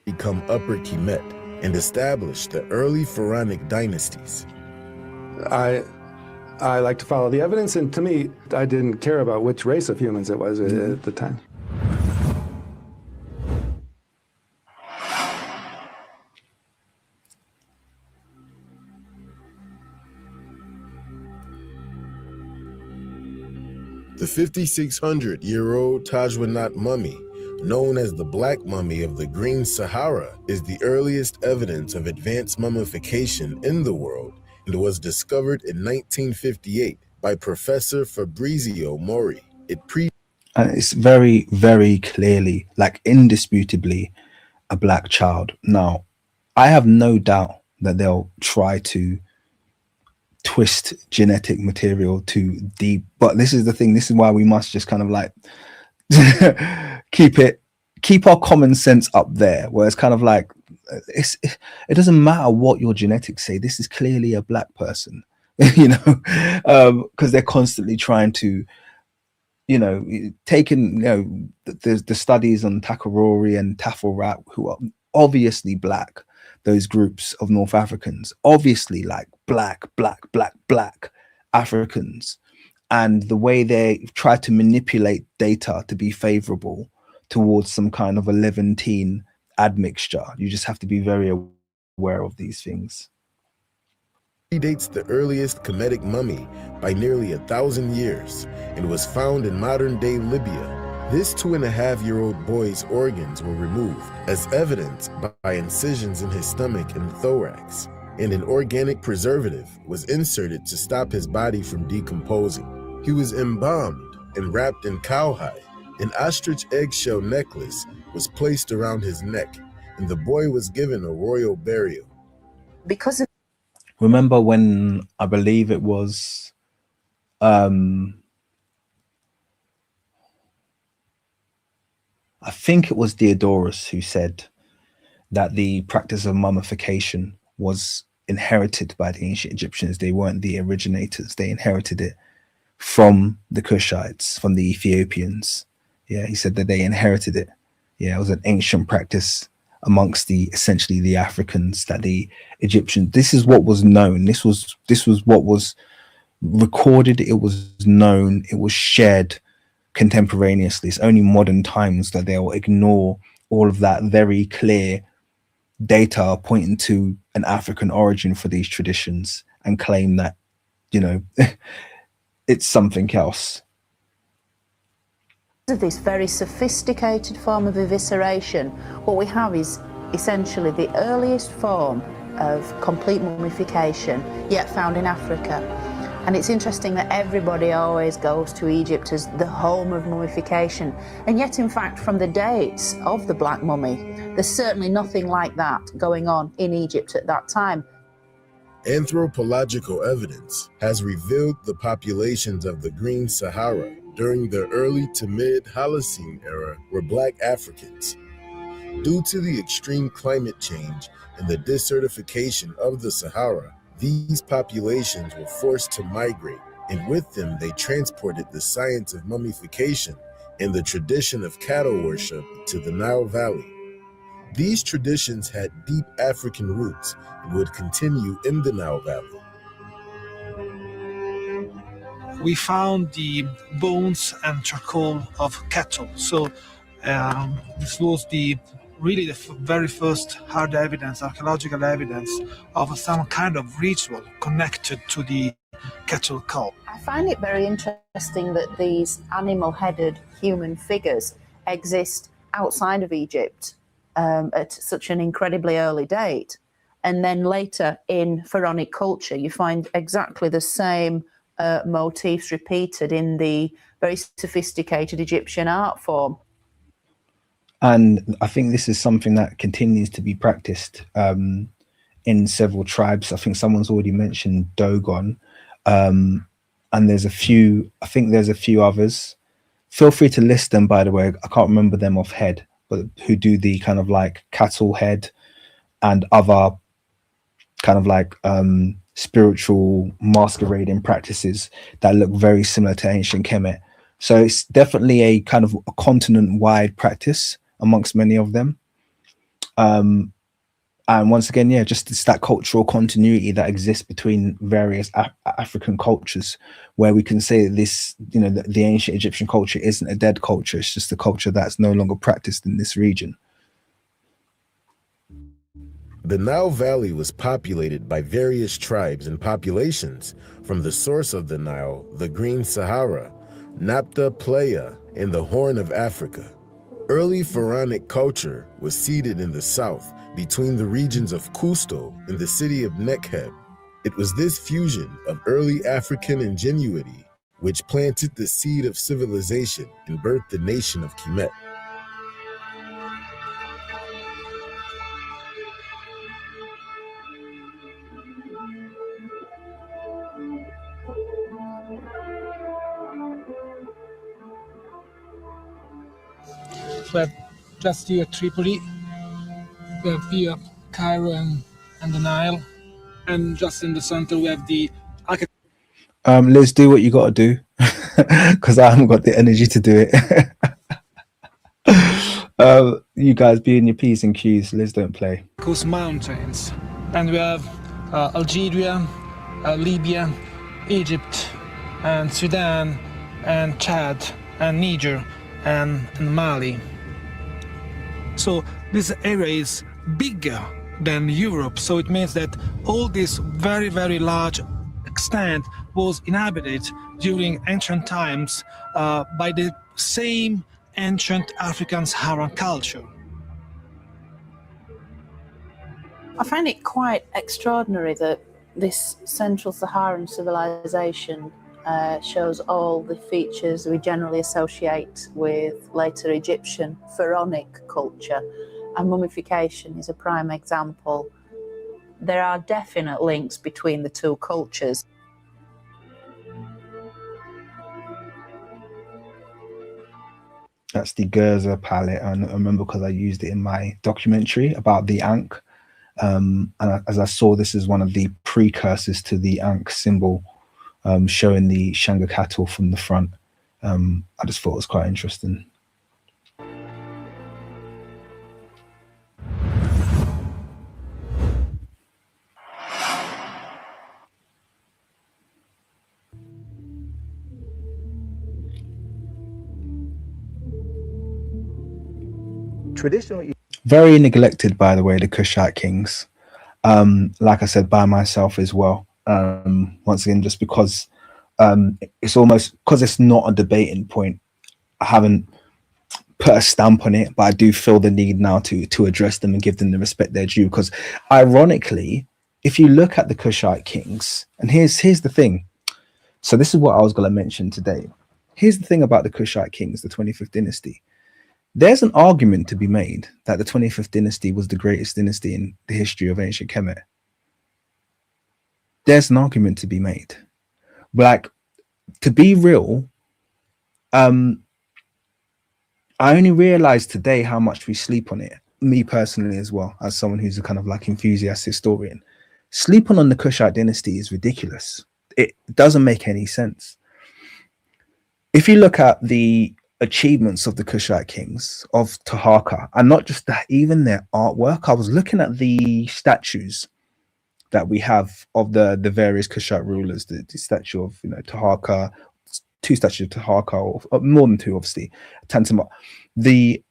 S6: Become Upper Kemet and establish the early pharaonic dynasties.
S9: I like to follow the evidence, and to me, I didn't care about which race of humans it was at the time.
S6: The 5,600-year-old Tajwanat mummy, known as the Black Mummy of the Green Sahara, is the earliest evidence of advanced mummification in the world and was discovered in 1958 by Professor Fabrizio Mori.
S4: And it's very, very clearly, like indisputably, a black child. Now, I have no doubt that they'll try to twist genetic material to deep, but this is the thing. This is why we must just kind of like keep our common sense up there, where it's kind of like it doesn't matter what your genetics say. This is clearly a black person, you know, because they're constantly trying to, you know, taking, you know, the studies on Takarori and Tafelrat, who are obviously black, those groups of North Africans, obviously like black Africans, and the way they try to manipulate data to be favorable towards some kind of a Levantine admixture. You just have to be very aware of these things.
S6: Predates the earliest Kemetic mummy by nearly 1,000 years and was found in modern-day Libya. This 2.5-year-old boy's organs were removed, as evidenced by incisions in his stomach and thorax, and an organic preservative was inserted to stop his body from decomposing. He was embalmed and wrapped in cowhide. An ostrich eggshell necklace was placed around his neck, and the boy was given a royal burial.
S7: Because of
S4: Remember when, I believe it was I think it was Diodorus who said that the practice of mummification was inherited by the ancient Egyptians. They weren't the originators. They inherited it from the Kushites, from the Ethiopians. Yeah, he said that they inherited it. Yeah, it was an ancient practice amongst essentially the Africans, that the Egyptians, this is what was known. This was what was recorded. It was known. It was shared contemporaneously. It's only modern times that they'll ignore all of that very clear data pointing to an African origin for these traditions and claim that, you know, it's something else.
S11: Of this very sophisticated form of evisceration, what we have is essentially the earliest form of complete mummification yet found in Africa. And it's interesting that everybody always goes to Egypt as the home of mummification, and yet in fact from the dates of the Black Mummy there's certainly nothing like that going on in Egypt at that time.
S6: Anthropological evidence has revealed the populations of the Green Sahara during the early to mid-Holocene era were Black Africans. Due to the extreme climate change and the desertification of the Sahara, these populations were forced to migrate, and with them they transported the science of mummification and the tradition of cattle worship to the Nile Valley. These traditions had deep African roots and would continue in the Nile Valley.
S12: We found the bones and charcoal of cattle. So this was really the very first hard evidence, archaeological evidence of some kind of ritual connected to the cattle cult.
S11: I find it very interesting that these animal-headed human figures exist outside of Egypt at such an incredibly early date. And then later in pharaonic culture, you find exactly the same motifs repeated in the very sophisticated Egyptian art form.
S4: And I think this is something that continues to be practiced in several tribes. I think someone's already mentioned Dogon, and there's a few. I think there's a few others. Feel free to list them, by the way. I can't remember them off head, but who do the kind of like cattle head and other kind of like spiritual masquerading practices that look very similar to ancient Kemet. So it's definitely a kind of a continent-wide practice amongst many of them. And once again, yeah, just it's that cultural continuity that exists between various African cultures, where we can say that this, you know, the ancient Egyptian culture isn't a dead culture. It's just a culture that's no longer practiced in this region.
S6: The Nile Valley was populated by various tribes and populations from the source of the Nile, the Green Sahara, Napta Playa, and the Horn of Africa. Early Pharaonic culture was seated in the south between the regions of Kusto and the city of Nekheb. It was this fusion of early African ingenuity which planted the seed of civilization and birthed the nation of Kemet.
S12: We have just here Tripoli, we have here Cairo and the Nile, and just in the center we have the
S4: Liz, do what you got to do, because I haven't got the energy to do it. You guys be in your P's and Q's. Liz, don't play.
S12: Caucasus Mountains, and we have Algeria, Libya, Egypt, and Sudan, and Chad, and Niger, and Mali. So this area is bigger than Europe, so it means that all this very, very large extent was inhabited during ancient times by the same ancient African Saharan culture.
S11: I find it quite extraordinary that this Central Saharan civilization shows all the features we generally associate with later Egyptian pharaonic culture, and mummification is a prime example. There are definite links between the two cultures.
S4: That's the Gerza palette. I remember because I used it in my documentary about the Ankh. And as I saw, this is one of the precursors to the Ankh symbol, showing the Shanga cattle from the front. I just thought it was quite interesting. Traditionally, very neglected, by the way, the Kushite kings. Like I said, by myself as well. Once again, just because it's almost because it's not a debating point, I haven't put a stamp on it, but I do feel the need now to address them and give them the respect they're due. Because ironically, if you look at the Kushite kings, and here's the thing. So this is what I was going to mention today. Here's the thing about the Kushite kings, the 25th dynasty. There's an argument to be made that the 25th dynasty was the greatest dynasty in the history of ancient Kemet. There's an argument to be made. But like, to be real, I only realized today how much we sleep on it. Me personally as well, as someone who's a kind of like enthusiast historian. Sleeping on the Kushite dynasty is ridiculous. It doesn't make any sense. If you look at the achievements of the Kushite kings of Taharqa, and not just that, even their artwork. I was looking at the statues that we have of the various Kushite rulers, the statue of, you know, Taharqa, two statues of Taharqa, or more than two, obviously, Tantamar. The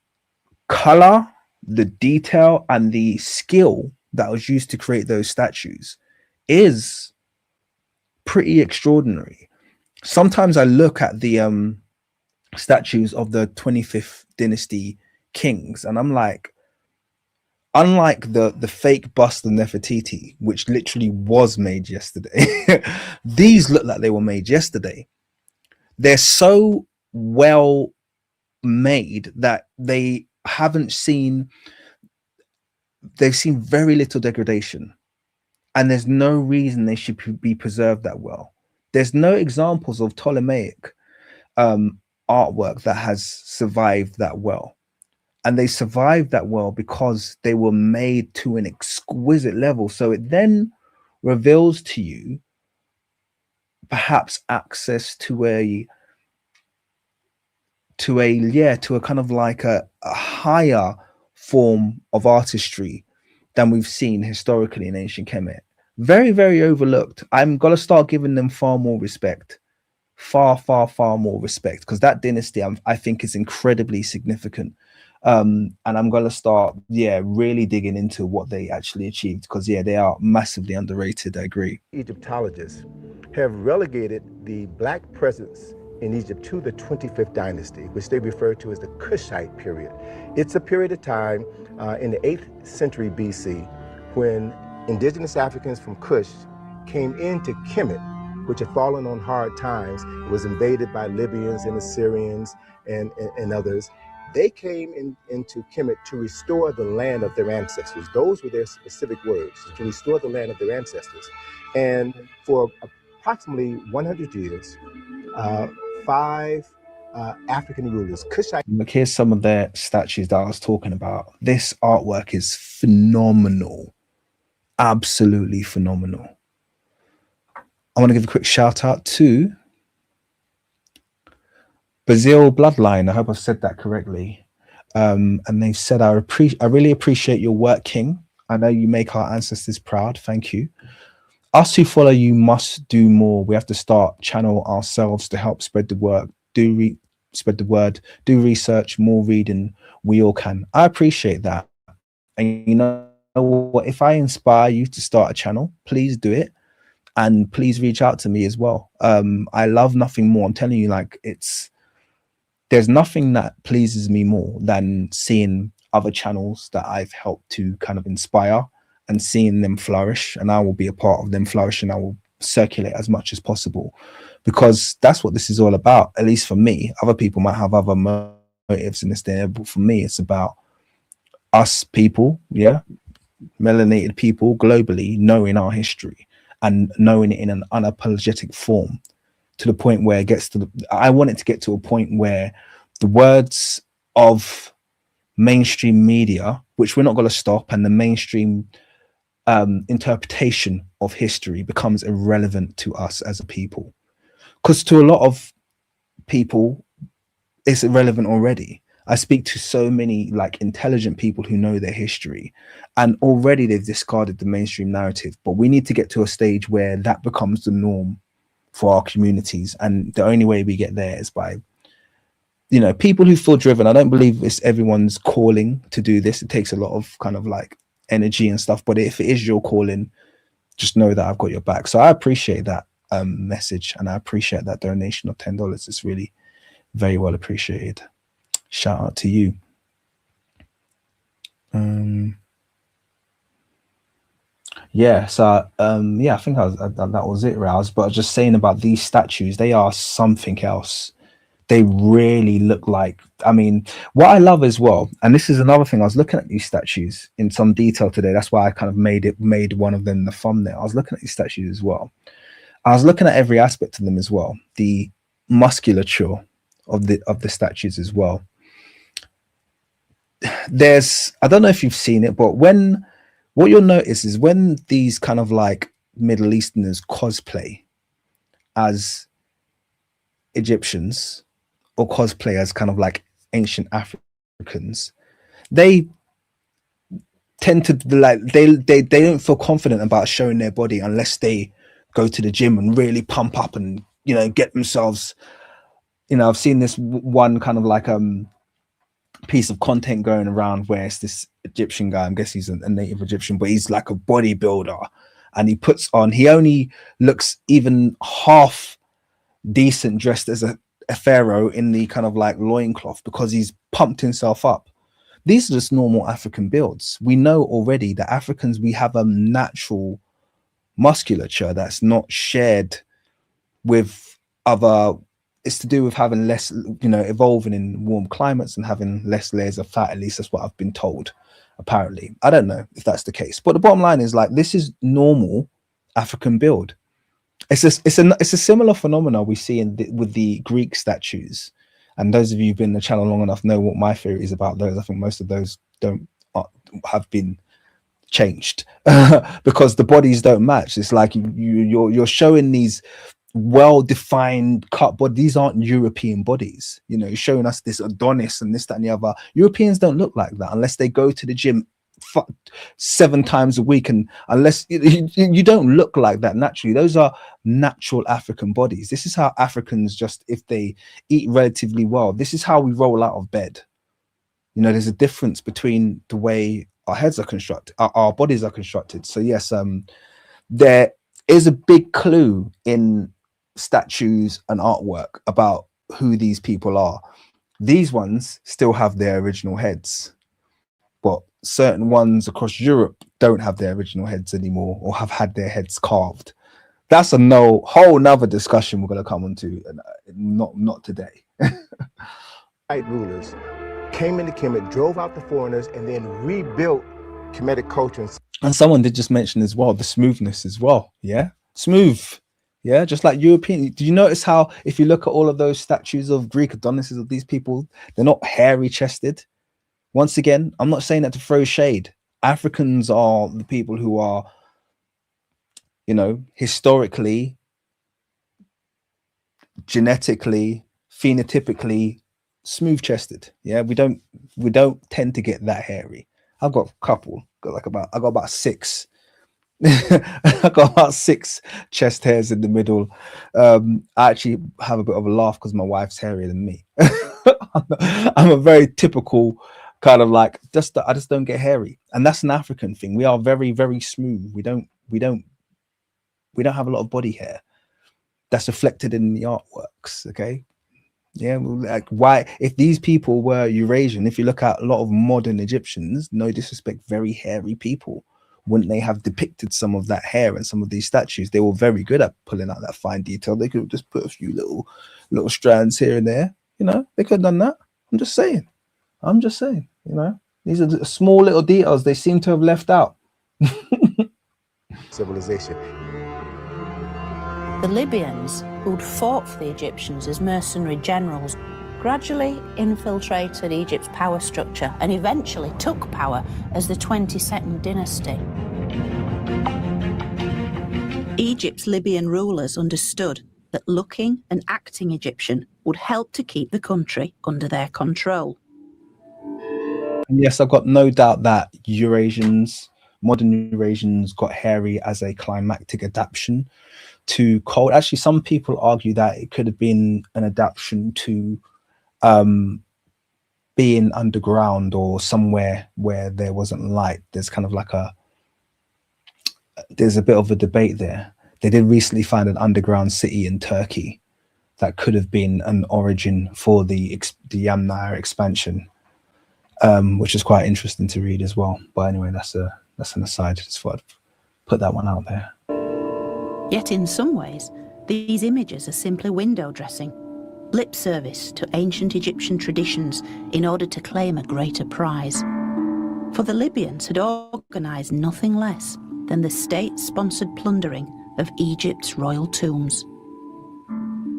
S4: color, the detail, and the skill that was used to create those statues is pretty extraordinary. Sometimes I look at the statues of the 25th dynasty kings, and I'm like, unlike the fake bust of Nefertiti, which literally was made yesterday, these look like they were made yesterday. They're so well made that they've seen very little degradation. and there's no reason they should be preserved that well. There's no examples of Ptolemaic artwork that has survived that well. And they survived that well because they were made to an exquisite level. So it then reveals to you perhaps access to a kind of like a higher form of artistry than we've seen historically in ancient Kemet. Very, very overlooked. I'm gonna start giving them far more respect. Far more respect, because that dynasty I think is incredibly significant. And I'm gonna start really digging into what they actually achieved, because they are massively underrated. I agree.
S13: Egyptologists have relegated the black presence in Egypt to the 25th dynasty, which they refer to as the Kushite period. It's a period of time in the 8th century BC when indigenous Africans from Kush came into Kemet, which had fallen on hard times. It was invaded by Libyans and Assyrians and others. They came into Kemet to restore the land of their ancestors. Those were their specific words, to restore the land of their ancestors. And for approximately 100 years, 5 African rulers, Kushite.
S4: Look, here's some of their statues that I was talking about. This artwork is phenomenal. Absolutely phenomenal. I want to give a quick shout out to Brazil Bloodline. I hope I've said that correctly. And they've said, I really appreciate your work, King. I know you make our ancestors proud. Thank you. Us who follow you must do more. We have to start channel ourselves to help spread the word. Spread the word. Do research, more reading. We all can. I appreciate that. And you know what? If I inspire you to start a channel, please do it. And please reach out to me as well. I love nothing more. I'm telling you, like, there's nothing that pleases me more than seeing other channels that I've helped to kind of inspire and seeing them flourish. And I will be a part of them flourishing. I will circulate as much as possible, because that's what this is all about. At least for me. Other people might have other motives in this day, but for me, it's about us people, melanated people globally, knowing our history and knowing it in an unapologetic form, to the point where it gets to I want it to get to a point where the words of mainstream media, which we're not going to stop, and the mainstream interpretation of history becomes irrelevant to us as a people. Because to a lot of people, it's irrelevant already. I speak to so many like intelligent people who know their history, and already they've discarded the mainstream narrative. But we need to get to a stage where that becomes the norm for our communities. And the only way we get there is by, people who feel driven. I don't believe it's everyone's calling to do this. It takes a lot of kind of like energy and stuff. But if it is your calling, just know that I've got your back. So I appreciate that message, and I appreciate that donation of $10. It's really very well appreciated. Shout out to you. I think that was it, Rouse. But I was just saying about these statues, they are something else. They really look like, what I love as well, and this is another thing, I was looking at these statues in some detail today. That's why I kind of made one of them the thumbnail. I was looking at these statues as well. I was looking at every aspect of them as well, the musculature of the statues as well. I don't know if you've seen it, but what you'll notice is when these kind of like Middle Easterners cosplay as Egyptians or cosplay as kind of like ancient Africans, they tend to like they don't feel confident about showing their body unless they go to the gym and really pump up and get themselves. I've seen this one kind of like piece of content going around where it's this Egyptian guy. I'm guessing he's a native Egyptian, but he's like a bodybuilder, and he only looks even half decent dressed as a pharaoh in the kind of like loincloth, because he's pumped himself up. These are just normal African builds. We know already that Africans, we have a natural musculature that's not shared with other it's to do with having less, you know, evolving in warm climates and having less layers of fat. At least that's what I've been told. Apparently, I don't know if that's the case, but the bottom line is, like, this is normal African build. It's a similar phenomena we see with the Greek statues. And those of you who've been in the channel long enough know what my theory is about those. I think most of those have been changed because the bodies don't match. It's like you're showing these well-defined cut, but these aren't European bodies. You know, you're showing us this Adonis and this, that, and the other. Europeans don't look like that unless they go to the gym 7 times a week, and unless you don't look like that naturally. Those are natural African bodies. This is how Africans, just if they eat relatively well, this is how we roll out of bed. You know, there's a difference between the way our heads are constructed, our bodies are constructed. So yes, there is a big clue in statues and artwork about who these people are. These ones still have their original heads, but certain ones across Europe don't have their original heads anymore, or have had their heads carved. That's a whole nother discussion we're going to come onto, not today.
S13: White rulers came into Kemet, drove out the foreigners, and then rebuilt Kemetic culture.
S4: And someone did just mention as well the smoothness as well. Yeah, smooth. Yeah, just like European. Did you notice how, if you look at all of those statues of Greek Adonises, of these people, they're not hairy chested? Once again, I'm not saying that to throw shade. Africans are the people who are, you know, historically, genetically, phenotypically smooth chested. Yeah, we don't tend to get that hairy. I've got a couple, I got about 6. I got about 6 chest hairs in the middle. I actually have a bit of a laugh because my wife's hairier than me. I'm a very typical kind of like, I just don't get hairy, and that's an African thing. We are very, very smooth. We don't have a lot of body hair. That's reflected in the artworks. Okay, yeah, like, why, if these people were Eurasian, if you look at a lot of modern Egyptians, no disrespect, very hairy people, wouldn't they have depicted some of that hair in some of these statues? They were very good at pulling out that fine detail. They could have just put a few little strands here and there. You know, they could have done that. I'm just saying. You know, these are the small little details they seem to have left out.
S13: Civilization.
S11: The Libyans, who'd fought for the Egyptians as mercenary generals, gradually infiltrated Egypt's power structure and eventually took power as the 22nd dynasty. Egypt's Libyan rulers understood that looking and acting Egyptian would help to keep the country under their control.
S4: And yes, I've got no doubt that modern Eurasians got hairy as a climactic adaptation to cold. Actually, some people argue that it could have been an adaptation to being underground or somewhere where there wasn't light. There's kind of like there's a bit of a debate there. They did recently find an underground city in Turkey that could have been an origin for the Yamnaya expansion, which is quite interesting to read as well. But anyway, that's an aside. Just thought I'd put that one out there.
S11: Yet in some ways, these images are simply window dressing, lip service to ancient Egyptian traditions in order to claim a greater prize. For the Libyans had organised nothing less than the state-sponsored plundering of Egypt's royal tombs.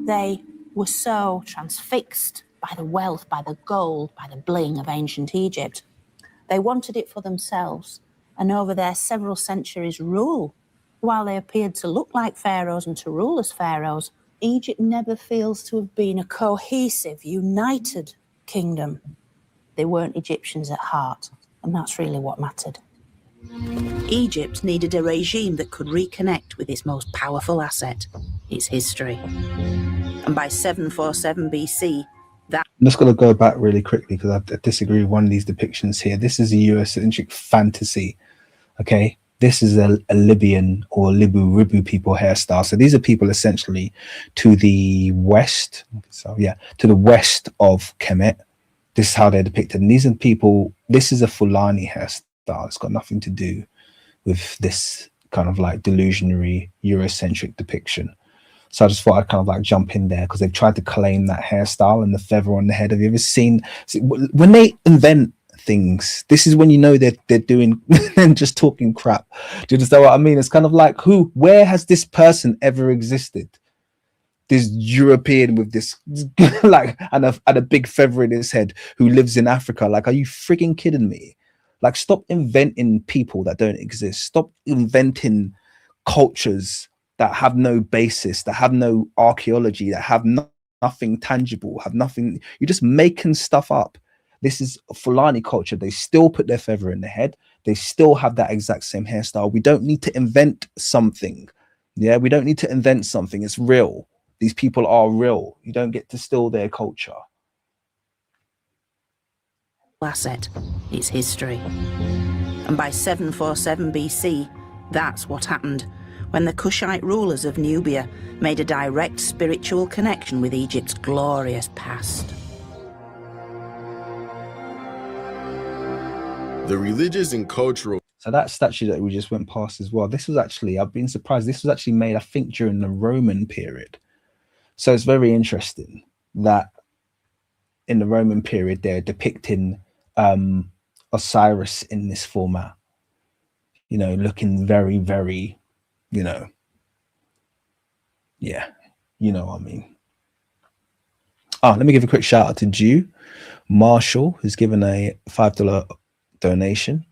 S11: They were so transfixed by the wealth, by the gold, by the bling of ancient Egypt. They wanted it for themselves, and over their several centuries' rule, while they appeared to look like pharaohs and to rule as pharaohs, Egypt never feels to have been a cohesive, united kingdom. They weren't Egyptians at heart, and that's really what mattered. Egypt needed a regime that could reconnect with its most powerful asset, its history. And by 747 BC, that...
S4: I'm just going to go back really quickly because I disagree with one of these depictions here. This is a Eurocentric fantasy, okay? This is a Libyan or Ribu people hairstyle. So these are people essentially to the west. So yeah, to the west of Kemet. This is how they're depicted. And these are people, this is a Fulani hairstyle. It's got nothing to do with this kind of like delusionary Eurocentric depiction. So I just thought I'd kind of like jump in there because they've tried to claim that hairstyle and the feather on the head. Have you ever seen when they invent things? This is when you know they're doing and just talking crap. Do you understand what I mean? It's kind of like, where has this person ever existed? This European with this like and a big feather in his head who lives in Africa. Like, are you freaking kidding me? Like, stop inventing people that don't exist. Stop inventing cultures that have no basis, that have no archaeology, that have nothing tangible, have nothing. You're just making stuff up. This is Fulani culture. They still put their feather in their head. They still have that exact same hairstyle. We don't need to invent something. Yeah, we don't need to invent something. It's real. These people are real. You don't get to steal their culture.
S11: Asset, its history. And by 747 BC, that's what happened when the Kushite rulers of Nubia made a direct spiritual connection with Egypt's glorious past.
S6: The religious and cultural.
S4: So that statue that we just went past as well, this was actually, I've been surprised, this was actually made, I think, during the Roman period. So it's very interesting that in the Roman period, they're depicting Osiris in this format, you know, looking very, very, you know, yeah, you know what I mean. Oh, let me give a quick shout out to Jew Marshall, who's given a $5 donation.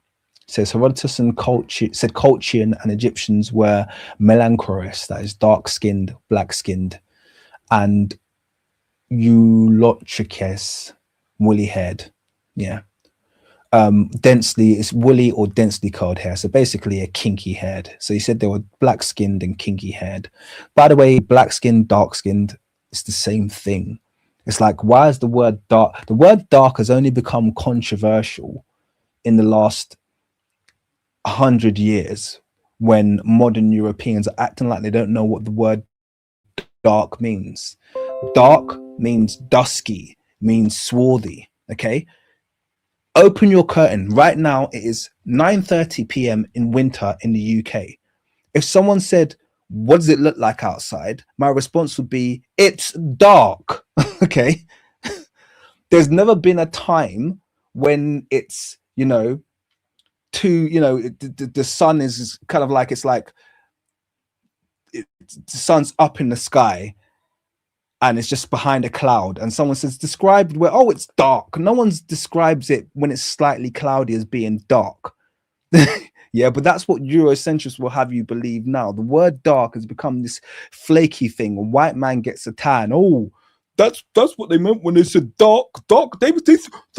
S4: It says Herodotus and said Colchian and Egyptians were melanchorous, that is dark-skinned, black-skinned, and eulotrikes, woolly-haired. Yeah. Densely, it's woolly or densely curled hair, so basically a kinky haired. So he said they were black skinned and kinky haired. By the way, black skinned, dark skinned, it's the same thing. It's like, why is the word dark? The word dark has only become controversial in the last 100 years when modern Europeans are acting like they don't know what the word dark means. Dark means dusky, means swarthy. Okay. Open your curtain right now. It is 9:30 p.m. in winter in the UK. If someone said, what does it look like outside? My response would be, it's dark. Okay. There's never been a time when it's, you know, the sun is kind of like, it's like the sun's up in the sky and it's just behind a cloud, and someone says describe where, oh, it's dark. No one's describes it when it's slightly cloudy as being dark. Yeah, but that's what Eurocentrists will have you believe now. The word dark has become this flaky thing. A white man gets a tan. Oh, that's what they meant when they said dark. They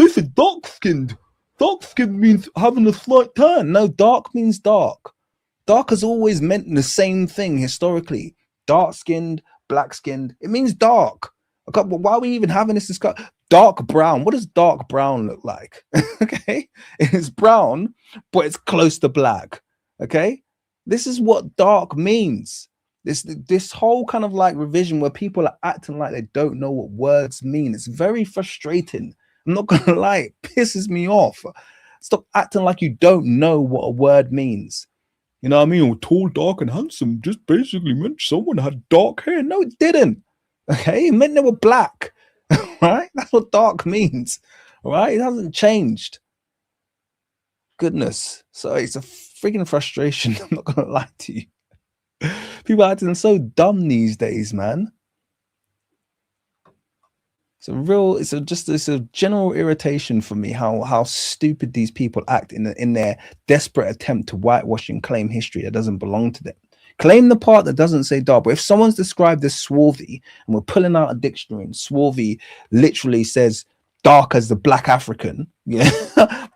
S4: said dark skinned. Dark skinned means having a slight tan. No, dark means dark. Dark has always meant the same thing historically. Dark skinned, black skinned, it means dark. Okay, but why are we even having this discussion? Dark brown, what does dark brown look like? Okay, it's brown, but it's close to black. Okay, this is what dark means. This whole kind of like revision where people are acting like they don't know what words mean. It's very frustrating. I'm not gonna lie, it pisses me off. Stop acting like you don't know what a word means. You know what I mean? Oh, tall, dark, and handsome just basically meant someone had dark hair. No, it didn't. Okay, it meant they were black. Right? That's what dark means. Right? It hasn't changed. Goodness. So it's a freaking frustration. I'm not gonna lie to you. People are acting so dumb these days, man. It's a general irritation for me how stupid these people act in their desperate attempt to whitewash and claim history that doesn't belong to them. Claim the part that doesn't say dark. But if someone's described as swarthy, and we're pulling out a dictionary, and swarthy literally says dark as the black African, yeah,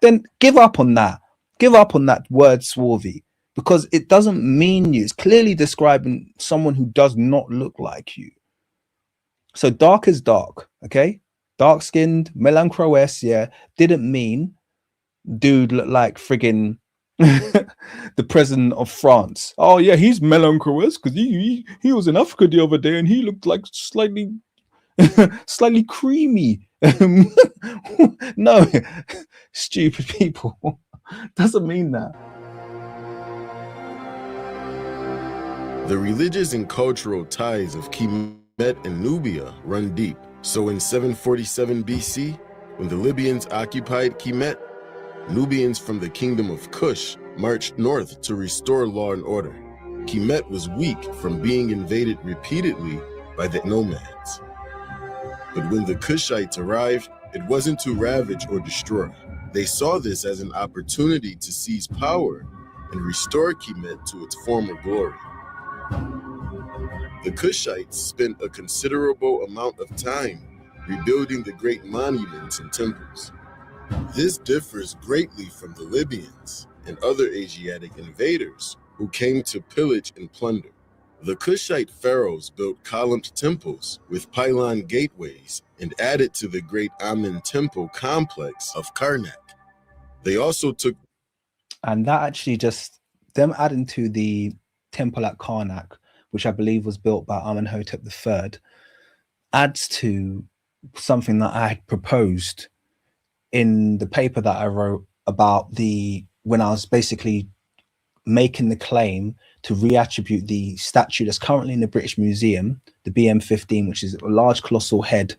S4: then give up on that. Give up on that word swarthy, because it doesn't mean you. It's clearly describing someone who does not look like you. So dark is dark, okay? Dark-skinned, melanchroes, yeah, didn't mean dude look like friggin' the president of France. Oh yeah, he's melanchroes because he was in Africa the other day and he looked like slightly creamy. No, stupid people. Doesn't mean that.
S6: The religious and cultural ties of Kemet and Nubia run deep. So in 747 BC, when the Libyans occupied Kemet, Nubians from the kingdom of Kush marched north to restore law and order. Kemet was weak from being invaded repeatedly by the nomads. But when the Kushites arrived, it wasn't to ravage or destroy. They saw this as an opportunity to seize power and restore Kemet to its former glory. The Kushites spent a considerable amount of time rebuilding the great monuments and temples. This differs greatly from the Libyans and other Asiatic invaders who came to pillage and plunder. The Kushite pharaohs built columned temples with pylon gateways and added to the great Amen temple complex of Karnak. They also took...
S4: And that actually just, them adding to the temple at Karnak, which I believe was built by Amenhotep III, adds to something that I had proposed in the paper that I wrote about when I was basically making the claim to reattribute the statue that's currently in the British Museum, the BM15, which is a large colossal head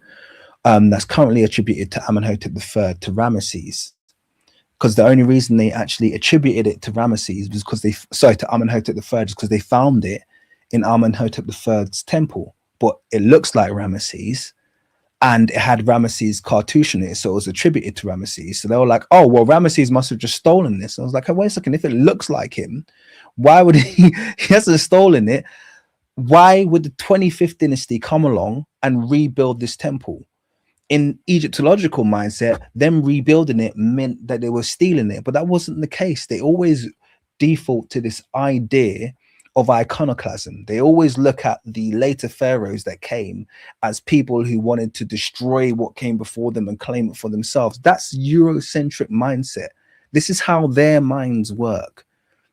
S4: that's currently attributed to Amenhotep III, to Ramesses. Because the only reason they actually attributed it to Ramesses was because to Amenhotep III, is because they found it in Amenhotep III's temple. But it looks like Ramesses, and it had Ramesses cartouche in it, so it was attributed to Ramesses. So they were like, oh, well, Ramesses must have just stolen this. I was like, hey, wait a second, if it looks like him, why would he hasn't stolen it? Why would the 25th dynasty come along and rebuild this temple? In Egyptological mindset, them rebuilding it meant that they were stealing it, but that wasn't the case. They always default to this idea of iconoclasm. They always look at the later pharaohs that came as people who wanted to destroy what came before them and claim it for themselves. That's Eurocentric mindset. This is how their minds work.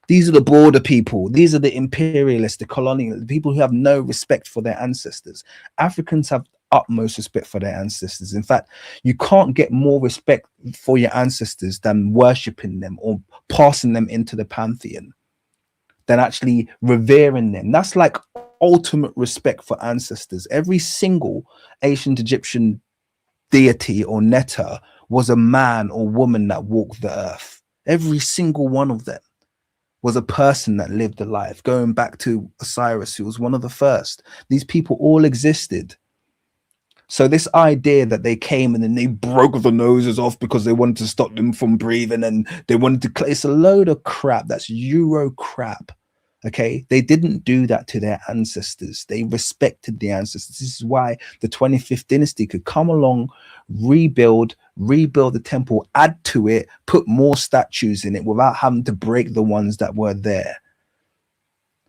S4: These are the border people. These are the imperialists, the colonial, the people who have no respect for their ancestors. Africans have utmost respect for their ancestors. In fact, you can't get more respect for your ancestors than worshipping them or passing them into the pantheon, than actually revering them. That's like ultimate respect for ancestors. Every single ancient Egyptian deity or netta was a man or woman that walked the earth. Every single one of them was a person that lived a life, going back to Osiris, who was one of the first. These people all existed. So this idea that they came and then they broke the noses off because they wanted to stop them from breathing and they wanted to, it's a load of crap. That's Euro crap. Okay, they didn't do that to their ancestors. They respected the ancestors. This is why the 25th dynasty could come along, rebuild the temple, add to it, put more statues in it without having to break the ones that were there.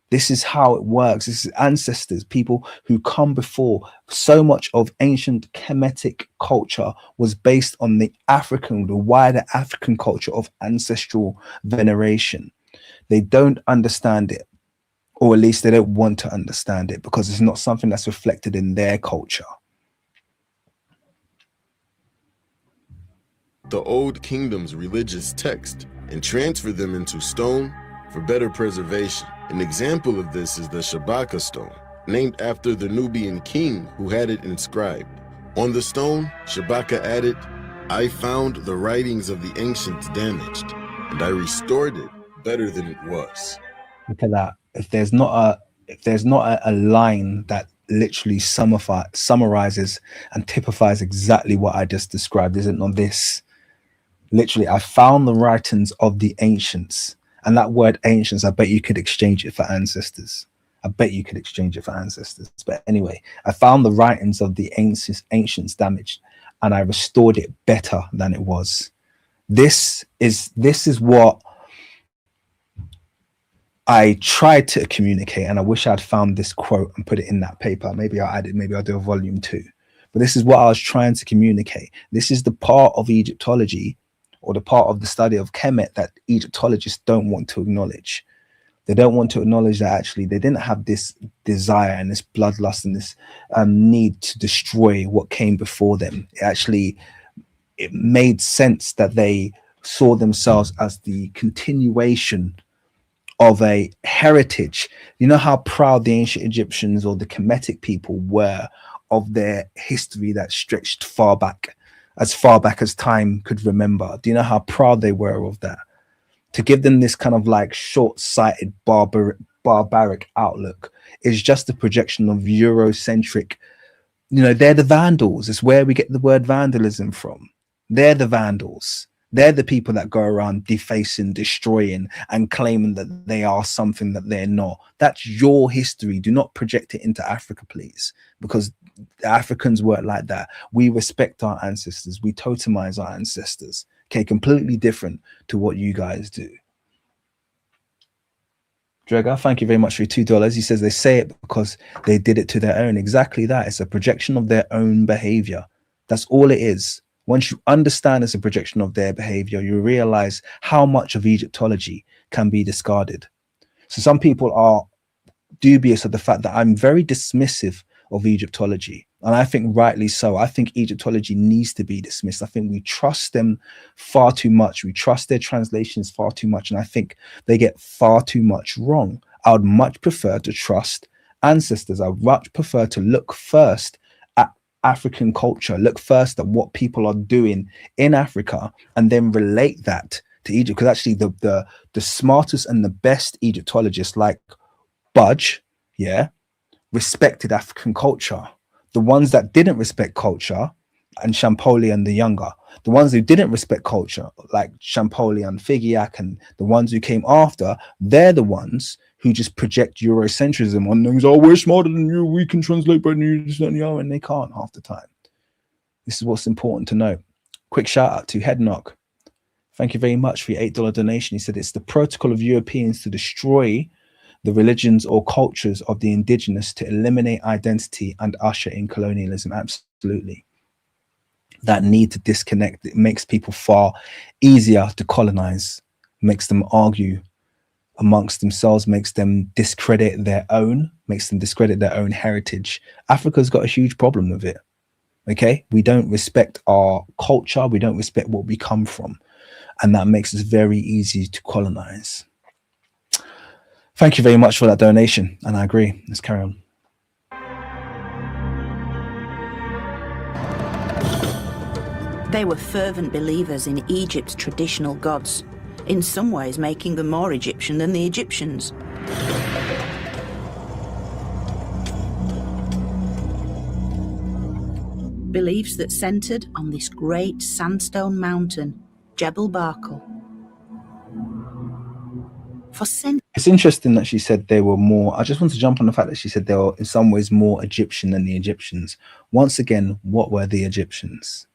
S4: This is how it works. This is ancestors, people who come before. So much of ancient Kemetic culture was based on the wider African culture of ancestral veneration. They don't understand it, or at least they don't want to understand it, because it's not something that's reflected in their culture.
S6: The Old Kingdom's religious text and transfer them into stone for better preservation. An example of this is the Shabaka stone, named after the Nubian king who had it inscribed. On the stone, Shabaka added, "I found the writings of the ancients damaged, and I restored it better than it was."
S4: Look at that. If there's not a line that literally summarizes and typifies exactly what I just described, isn't on this. Literally, I found the writings of the ancients. And that word ancients, I bet you could exchange it for ancestors. I bet you could exchange it for ancestors. But anyway, I found the writings of the ancients damaged, and I restored it better than it was. This is what I tried to communicate, and I wish I'd found this quote and put it in that paper. Maybe I'll add it, maybe I'll do a volume 2. But this is what I was trying to communicate. This is the part of Egyptology, or the part of the study of Kemet, that Egyptologists don't want to acknowledge. They don't want to acknowledge that actually they didn't have this desire and this bloodlust and this need to destroy what came before them. It made sense that they saw themselves as the continuation of a heritage. You know how proud the ancient Egyptians or the Kemetic people were of their history that stretched far back as time could remember. Do you know how proud they were of that? To give them this kind of like short-sighted barbaric outlook is just a projection of Eurocentric. You know, they're the Vandals. It's where we get the word vandalism from. They're the Vandals. They're the people that go around defacing, destroying, and claiming that they are something that they're not. That's your history. Do not project it into Africa, please, because the Africans work like that. We respect our ancestors. We totemize our ancestors. Okay, completely different to what you guys do. Drega, thank you very much for your $2. He says they say it because they did it to their own. Exactly that. It's a projection of their own behavior. That's all it is. Once you understand it's a projection of their behavior, you realize how much of Egyptology can be discarded. So some people are dubious of the fact that I'm very dismissive of Egyptology. And I think rightly so. I think Egyptology needs to be dismissed. I think we trust them far too much. We trust their translations far too much. And I think they get far too much wrong. I would much prefer to trust ancestors. I would much prefer to look first at African culture, look first at what people are doing in Africa, and then relate that to Egypt. Because actually the smartest and the best Egyptologists like Budge, yeah, respected African culture. The ones that didn't respect culture, and Champollion the younger, the ones who didn't respect culture, like Champollion, Figeac, and the ones who came after, they're the ones who just project Eurocentrism on things. Oh, we're smarter than you. We can translate better than you, and they can't half the time. This is what's important to know. Quick shout out to Headknock. Thank you very much for your $8 donation. He said it's the protocol of Europeans to destroy the religions or cultures of the indigenous to eliminate identity and usher in colonialism. Absolutely. That need to disconnect, it makes people far easier to colonize, makes them argue amongst themselves, makes them discredit their own heritage. Africa's got a huge problem with it. Okay, we don't respect our culture, we don't respect what we come from, and that makes us very easy to colonize. Thank you very much for that donation, and I agree. Let's carry on.
S14: They were fervent believers in Egypt's traditional gods, in some ways making them more Egyptian than the Egyptians. Beliefs that centered on this great sandstone mountain, Jebel Barkal.
S4: It's interesting that she said they were more. I just want to jump on the fact that she said they were in some ways more Egyptian than the Egyptians. Once again, what were the Egyptians?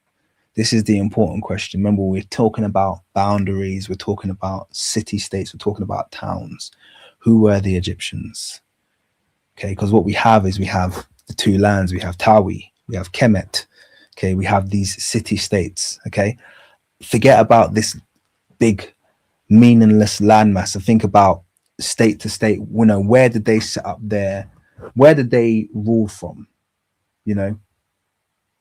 S4: This is the important question. Remember, we're talking about boundaries, we're talking about city-states, we're talking about towns. Who were the Egyptians? Okay, because what we have is we have the two lands. We have Tawi, we have Kemet. Okay, we have these city-states. Okay, forget about this big meaningless landmass and think about state to state. You know, where did they set up there? Where did they rule from? You know,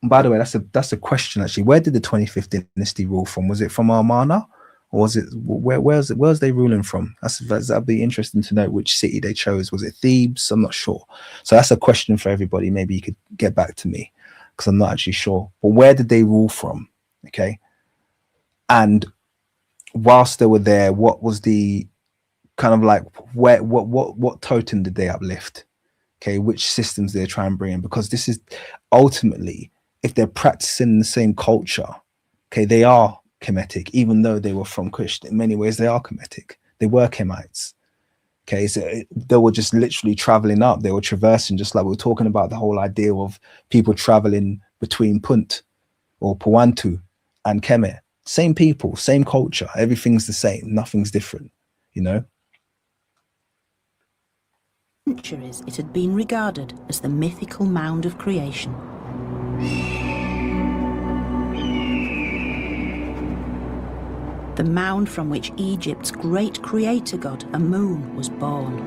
S4: and by the way, that's a question actually. Where did the 25th dynasty rule from? Was it from Amarna, or was it where's they ruling from? That'd be interesting to know which city they chose. Was it Thebes? I'm not sure. So that's a question for everybody. Maybe you could get back to me because I'm not actually sure. But where did they rule from? Okay, and whilst they were there, what was the kind of like what totem did they uplift? Okay, which systems they're trying to bring in? Because this is ultimately, if they're practicing the same culture, okay, they are Kemetic, even though they were from Kush. In many ways, they are Kemetic. They were Kemites. Okay, so they were just literally traveling up. They were traversing, just like we were talking about the whole idea of people traveling between Punt or Puantu and Kemet. Same people, same culture. Everything's the same. Nothing's different, you know?
S14: Centuries, it had been regarded as the mythical mound of creation. The mound from which Egypt's great creator god, Amun, was born.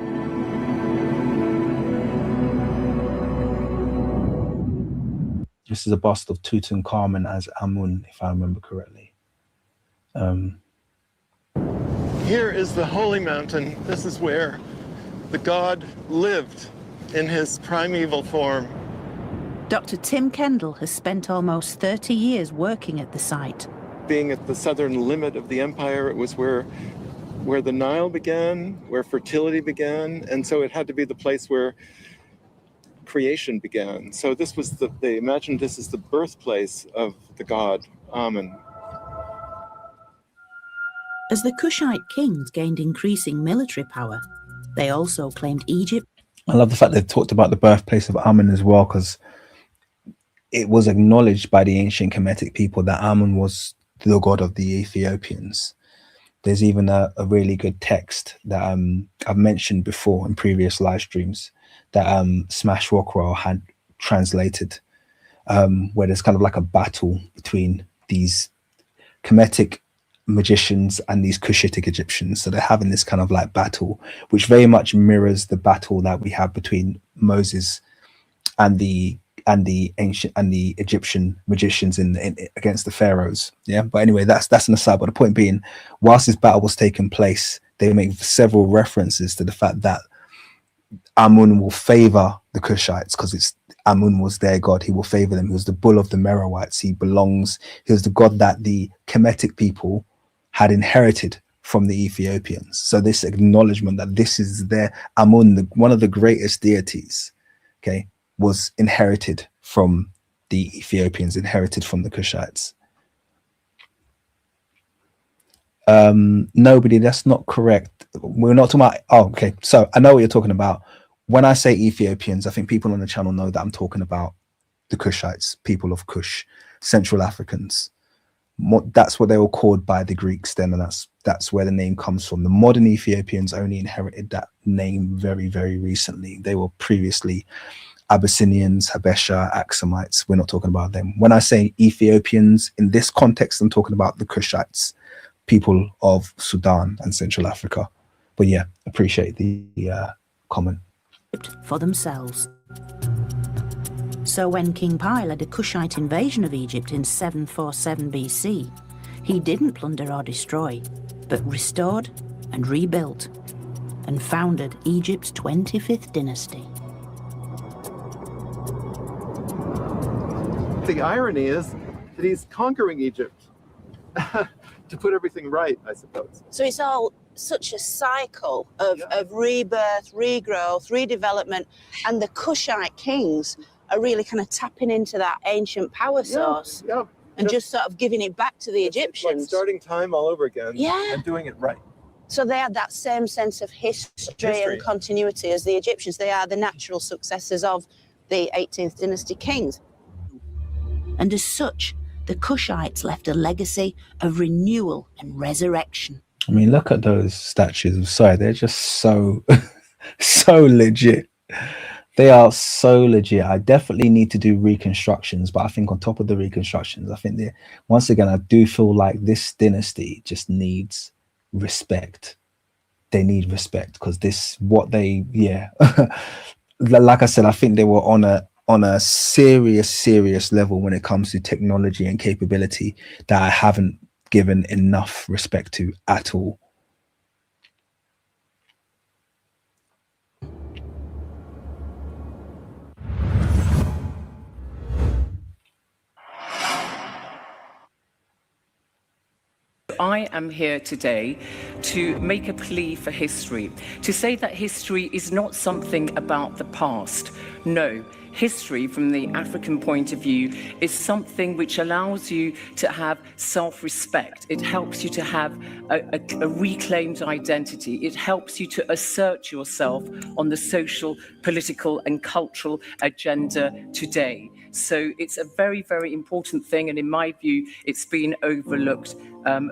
S4: This is a bust of Tutankhamun as Amun, if I remember correctly.
S15: Here is the holy mountain. This is where the god lived in his primeval form.
S14: Dr. Tim Kendall has spent almost 30 years working at the site.
S15: Being at the southern limit of the empire, it was where the Nile began, where fertility began, and so it had to be the place where creation began. So this was they imagined this as the birthplace of the god Amun.
S14: As the Kushite kings gained increasing military power, they also claimed Egypt.
S4: I love the fact they've talked about the birthplace of Amun as well, because it was acknowledged by the ancient Kemetic people that Amun was the god of the Ethiopians. There's even a really good text that I've mentioned before in previous live streams that Smash Rockwell had translated, where there's kind of like a battle between these Kemetic magicians and these Cushitic Egyptians. So they're having this kind of like battle, which very much mirrors the battle that we have between Moses and the ancient and the Egyptian magicians in against the pharaohs. Yeah, but anyway, that's an aside. But the point being, whilst this battle was taking place, they make several references to the fact that Amun will favor the Kushites because it's Amun was their god. He will favor them. He was the bull of the Merowites. He was the god that the Kemetic people had inherited from the Ethiopians. So this acknowledgement that this is their Amun, one of the greatest deities, okay, was inherited from the Ethiopians, inherited from the Kushites. Nobody, that's not correct. We're not talking about, oh, okay. So I know what you're talking about. When I say Ethiopians, I think people on the channel know that I'm talking about the Kushites, people of Kush, Central Africans. That's what they were called by the Greeks then, and that's where the name comes from. The modern Ethiopians only inherited that name very, very recently. They were previously Abyssinians, Habesha, Axumites. We're not talking about them. When I say Ethiopians in this context, I'm talking about the Kushites, people of Sudan and Central Africa. But yeah, appreciate the comment.
S14: For themselves. So when King Pi led a Kushite invasion of Egypt in 747 BC, he didn't plunder or destroy, but restored and rebuilt, and founded Egypt's 25th dynasty.
S15: The irony is that he's conquering Egypt to put everything right, I suppose.
S14: So it's all such a cycle of rebirth, regrowth, redevelopment, and the Kushite kings are really kind of tapping into that ancient power source and just sort of giving it back to the Egyptians.
S15: Like starting time all over again and doing it right.
S14: So they had that same sense of history and continuity as the Egyptians. They are the natural successors of the 18th dynasty kings. And as such, the Kushites left a legacy of renewal and resurrection.
S4: I mean, look at those statues. I'm sorry, they're just so, so legit. They are so legit. I definitely need to do reconstructions, but I think on top of the reconstructions, I think once again, I do feel like this dynasty just needs respect. They need respect because like I said, I think they were on a serious level when it comes to technology and capability that I haven't given enough respect to at all.
S16: I am here today to make a plea for history, to say that history is not something about the past. No, history from the African point of view is something which allows you to have self-respect. It helps you to have a reclaimed identity. It helps you to assert yourself on the social, political and cultural agenda today. So it's a very, very important thing. And in my view, it's been overlooked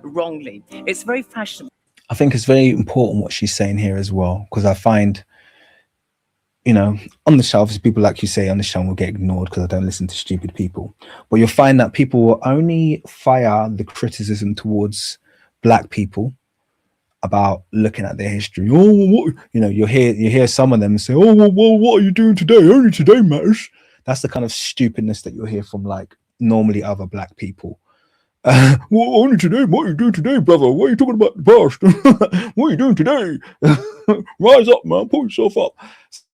S16: wrongly. It's very fashionable.
S4: I think it's very important what she's saying here as well, because I find, you know, on the show, obviously people like you say on the show will get ignored because I don't listen to stupid people. But you'll find that people will only fire the criticism towards black people about looking at their history. Oh, what, you know, you hear some of them say, oh, well, what are you doing today? Only today matters. That's the kind of stupidness that you'll hear from like normally other black people. Well, only today. What are you doing today, brother? What are you talking about the past? What are you doing today? Rise up, man. Pull yourself up.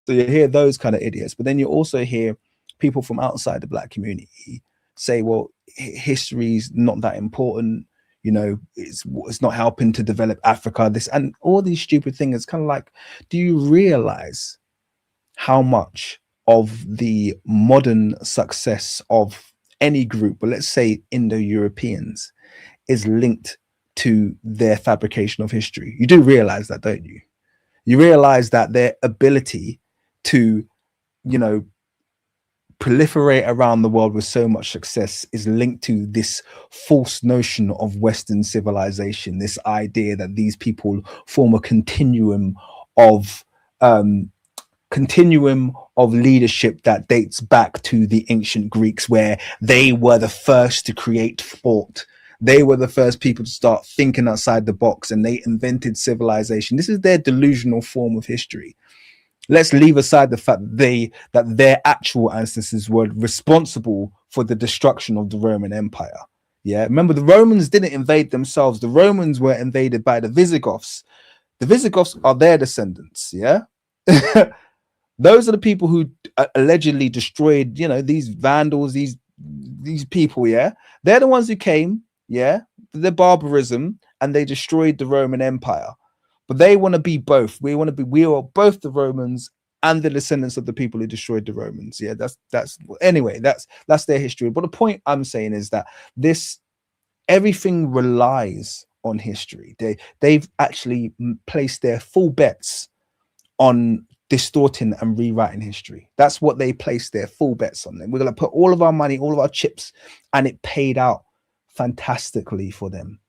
S4: So you hear those kind of idiots, but then you also hear people from outside the black community say, well, history's not that important. You know, it's not helping to develop Africa. This and all these stupid things. It's kind of like, do you realize how much of the modern success of any group, but let's say Indo-Europeans, is linked to their fabrication of history? You do realize that, don't you? You realize that their ability to, you know, proliferate around the world with so much success is linked to this false notion of Western civilization, this idea that these people form a um, continuum of leadership that dates back to the ancient Greeks, where they were the first to create thought. They were the first people to start thinking outside the box, and they invented civilization. This is their delusional form of history. Let's leave aside the fact that their actual ancestors were responsible for the destruction of the Roman Empire. Yeah, remember, the Romans didn't invade themselves. The Romans were invaded by the Visigoths. The Visigoths are their descendants. Yeah. Those are the people who allegedly destroyed, you know, these vandals, these people. Yeah, they're the ones who came, yeah, the barbarism, and they destroyed the Roman Empire. But they want to be both. We are both the Romans and the descendants of the people who destroyed the Romans. Yeah, that's anyway, that's their history. But the point I'm saying is that everything relies on history. They've actually placed their full bets on distorting and rewriting history. That's what they placed their full bets on. Them. We're going to put all of our money, all of our chips, and it paid out fantastically for them,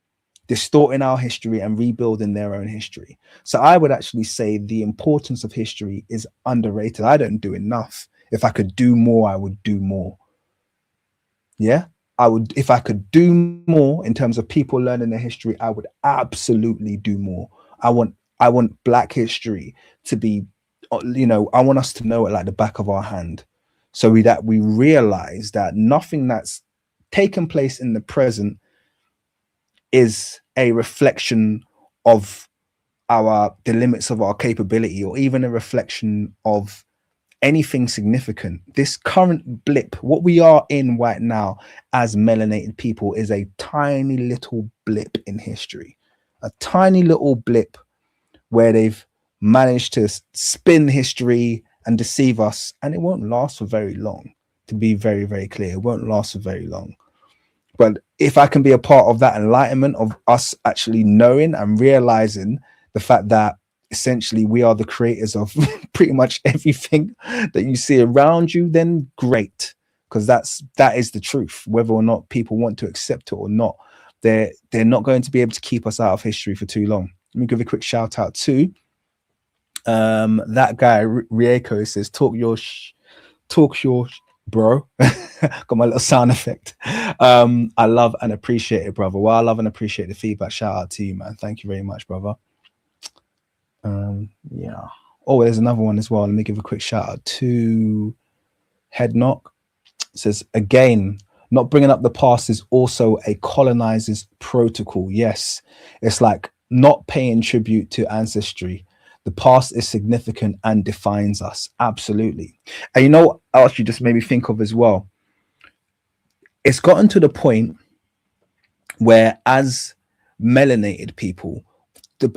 S4: distorting our history and rebuilding their own history. So I would actually say the importance of history is underrated. I don't do enough. If I could do more, I would do more. Yeah, I would. If I could do more in terms of people learning their history, I would absolutely do more. I want Black history to be, you know, I want us to know it like the back of our hand, so that we realize that nothing that's taken place in the present is a reflection of the limits of our capability, or even a reflection of anything significant. This current blip, what we are in right now as melanated people, is a tiny little blip in history, a tiny little blip where they've managed to spin history and deceive us, and it won't last for very long. To be very, very clear, it won't last for very long. But if I can be a part of that enlightenment of us actually knowing and realizing the fact that essentially we are the creators of pretty much everything that you see around you, then great, because that is the truth. Whether or not people want to accept it or not, they're not going to be able to keep us out of history for too long. Let me give a quick shout out to that guy Rieko. Says talk your bro. Got my little sound effect. I love and appreciate it, brother. Well, I love and appreciate the feedback. Shout out to you, man. Thank you very much, brother. Yeah. Oh, there's another one as well. Let me give a quick shout out to Head Knock. It says, again, not bringing up the past is also a colonizer's protocol. Yes, it's like not paying tribute to ancestry. The past is significant and defines us. Absolutely. And you know what else you just made me think of as well? It's gotten to the point where, as melanated people,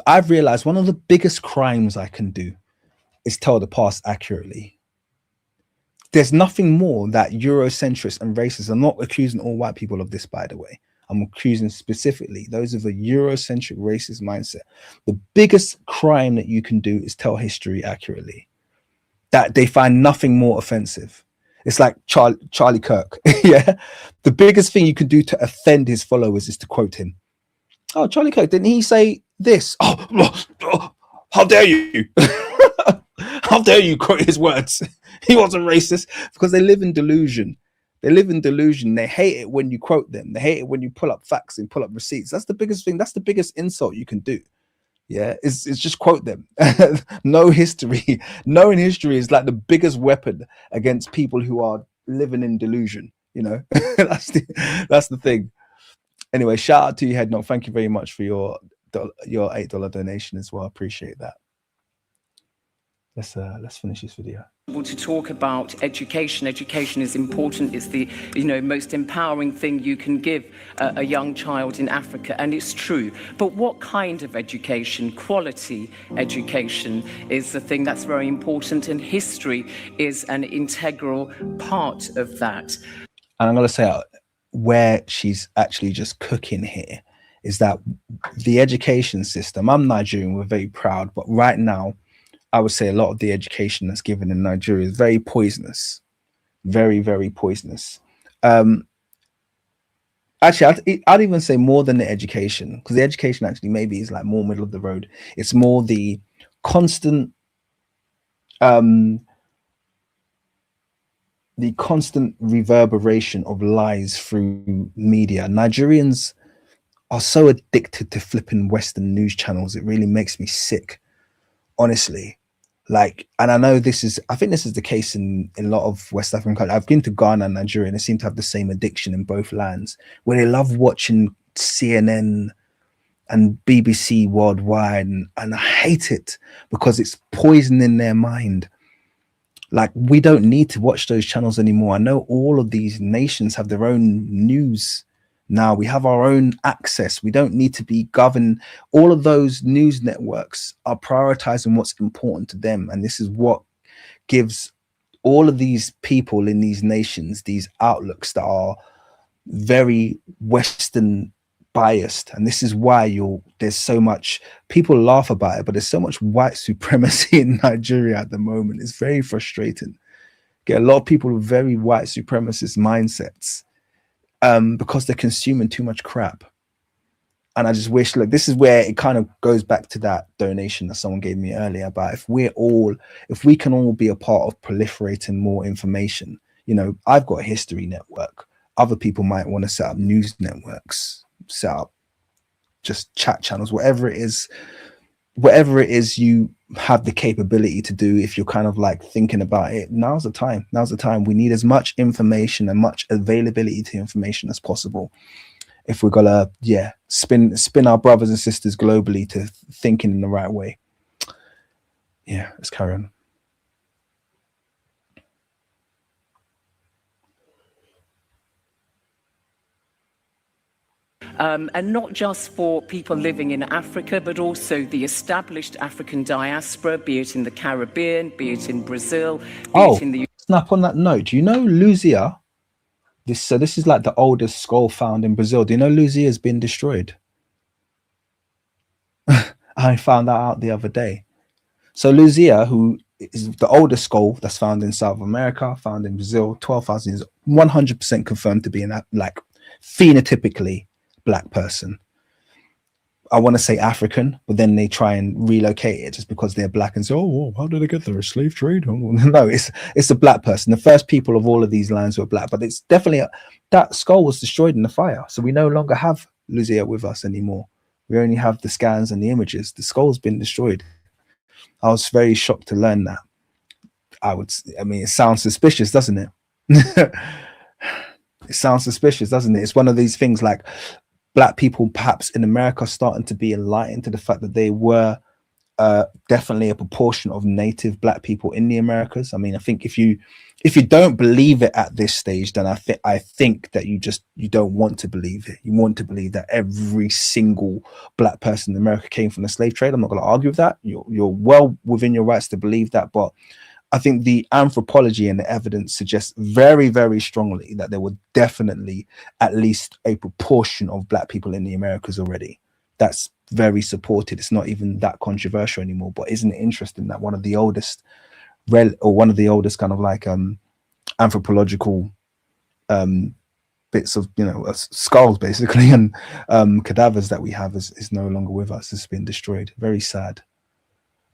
S4: I've realized one of the biggest crimes I can do is tell the past accurately. There's nothing more that Eurocentrists and racists, I'm not accusing all white people of this, by the way. I'm accusing specifically those of a Eurocentric racist mindset. The biggest crime that you can do is tell history accurately. That they find nothing more offensive. It's like Charlie Kirk. Yeah. The biggest thing you can do to offend his followers is to quote him. Oh, Charlie Kirk, didn't he say this? Oh, how dare you? How dare you quote his words? He wasn't racist, because they live in delusion. They live in delusion. They hate it when you quote them. They hate it when you pull up facts and pull up receipts. That's the biggest thing. That's the biggest insult you can do. Yeah, it's just quote them. No history. Knowing history is like the biggest weapon against people who are living in delusion. You know, that's the thing. Anyway, shout out to you, Head Knock. Thank you very much for your $8 donation as well. I appreciate that. Let's finish this video.
S16: To talk about education. Education is important. It's the most empowering thing you can give a young child in Africa, and it's true. But what kind of education? Quality education is the thing that's very important, and history is an integral part of that.
S4: And I'm going to say where she's actually just cooking here is that the education system, I'm Nigerian, we're very proud, but right now, I would say a lot of the education that's given in Nigeria is very poisonous, very, very poisonous. Actually, I'd even say more than the education, because the education actually maybe is like more middle of the road. It's more the constant, reverberation of lies through media. Nigerians are so addicted to flipping Western news channels. It really makes me sick, honestly. Like, and I know I think this is the case in a lot of West African countries. I've been to Ghana and Nigeria, and they seem to have the same addiction in both lands, where they love watching CNN and BBC Worldwide, and I hate it because it's poisoning their mind. Like, we don't need to watch those channels anymore. I know all of these nations have their own news now. We have our own access. We don't need to be governed. All of those news networks are prioritizing what's important to them. And this is what gives all of these people in these nations these outlooks that are very Western biased. And this is why there's so much, people laugh about it, but there's so much white supremacy in Nigeria at the moment. It's very frustrating. Get a lot of people with very white supremacist mindsets, because they're consuming too much crap. And I just wish, look, this is where it kind of goes back to that donation that someone gave me earlier about if we can all be a part of proliferating more information. I've got a history network. Other people might want to set up news networks, set up just chat channels, whatever it is you have the capability to do. If you're kind of like thinking about it, now's the time. We need as much information and much availability to information as possible if we're gonna spin our brothers and sisters globally to thinking in the right way. Let's carry on.
S16: And not just for people living in Africa, but also the established African diaspora, be it in the Caribbean, be it in Brazil, be it in the...
S4: Snap on that note. Do you know Luzia? This is like the oldest skull found in Brazil. Do you know Luzia has been destroyed? I found that out the other day. So Luzia, who is the oldest skull that's found in South America, found in Brazil, 12,000 years, 100% confirmed to be an like phenotypically Black person. I want to say African, but then they try and relocate it just because they're Black and say, oh, well, how did they get there? A slave trade? Oh, no, it's a Black person. The first people of all of these lands were Black, but it's definitely that skull was destroyed in the fire. So we no longer have Luzia with us anymore. We only have the scans and the images. The skull's been destroyed. I was very shocked to learn that. It sounds suspicious, doesn't it? It sounds suspicious, doesn't it? It's one of these things like Black people perhaps in America starting to be enlightened to the fact that they were definitely a proportion of native Black people in the Americas. I think if you don't believe it at this stage, then I think that you don't want to believe it. You want to believe that every single Black person in America came from the slave trade. I'm not going to argue with that. You're well within your rights to believe that, but I think the anthropology and the evidence suggests very, very strongly that there were definitely at least a proportion of Black people in the Americas already. That's very supported. It's not even that controversial anymore. But isn't it interesting that one of the oldest kind of like anthropological bits of skulls basically and cadavers that we have is no longer with us. It's been destroyed. Very sad.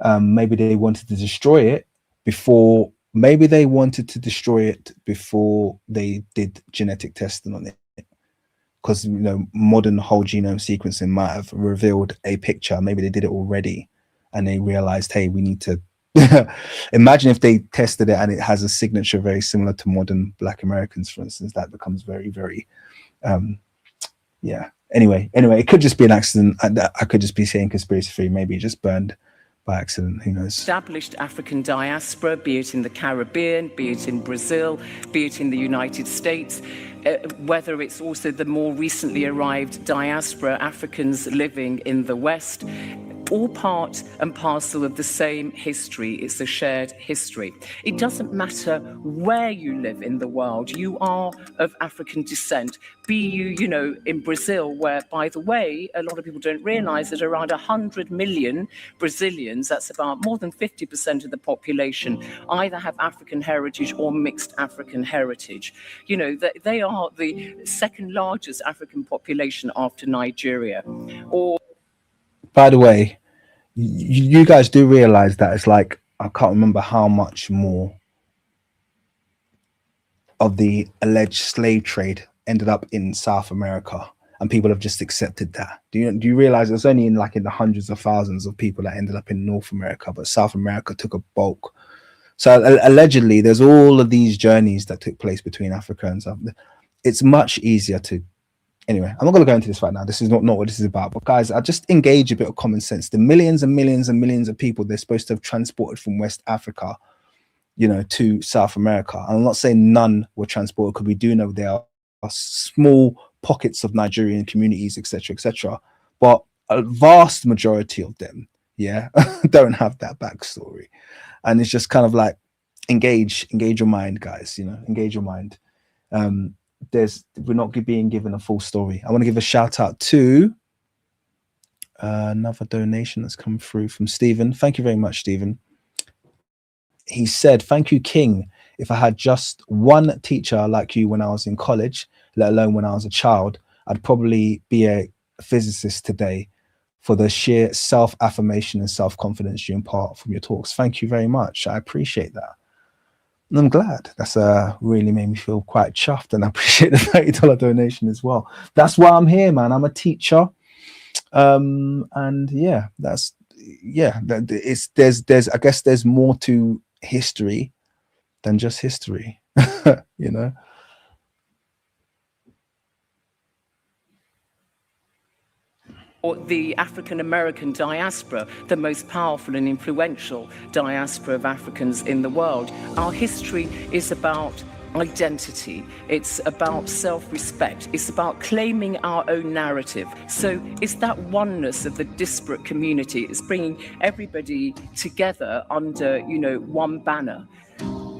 S4: Maybe they wanted to destroy it before they did genetic testing on it, because modern whole genome sequencing might have revealed a picture. Maybe they did it already and they realized, hey, we need to imagine if they tested it and it has a signature very similar to modern Black Americans, for instance. That becomes very, very yeah. Anyway, it could just be an accident. I could just be saying conspiracy theory. Maybe it just burned by accident. Who knows?
S16: Established African diaspora, be it in the Caribbean, be it in Brazil, be it in the United States, whether it's also the more recently arrived diaspora Africans living in the West, all part and parcel of the same history. It's a shared history. It doesn't matter where you live in the world. You are of African descent. Be you know, in Brazil, where, by the way, a lot of people don't realize that around 100 million Brazilians, that's about more than 50% of the population, either have African heritage or mixed African heritage. You know, they are the second largest African population after Nigeria. Or,
S4: by the way, you guys do realize that it's like, I can't remember how much more of the alleged slave trade ended up in South America, and people have just accepted that. Do you realize it's only in the hundreds of thousands of people that ended up in North America, but South America took a bulk. So allegedly, there's all of these journeys that took place between Africa and South. It's much easier to. Anyway, I'm not going to go into this right now. This is not what this is about. But guys, I just engage a bit of common sense. The millions and millions and millions of people they're supposed to have transported from West Africa, you know, to South America. I'm not saying none were transported, because we do know there are small pockets of Nigerian communities, etc., but a vast majority of them, yeah, don't have that backstory. And it's just kind of like, engage your mind, guys. You know, engage your mind. We're not being given a full story. I want to give a shout out to another donation that's come through from Stephen. Thank you very much, Stephen. He said, "Thank you, King. If I had just one teacher like you when I was in college, let alone when I was a child, I'd probably be a physicist today, for the sheer self-affirmation and self-confidence you impart from your talks." Thank you very much. I appreciate that. And I'm glad. That's really made me feel quite chuffed, and I appreciate the $30 donation as well. That's why I'm here, man. I'm a teacher. And yeah, there's I guess there's more to history than just history, you know.
S16: or the African American diaspora, the most powerful and influential diaspora of Africans in the world. Our history is about identity, it's about self-respect, it's about claiming our own narrative. So it's that oneness of the disparate community, it's bringing everybody together under, you know, one banner.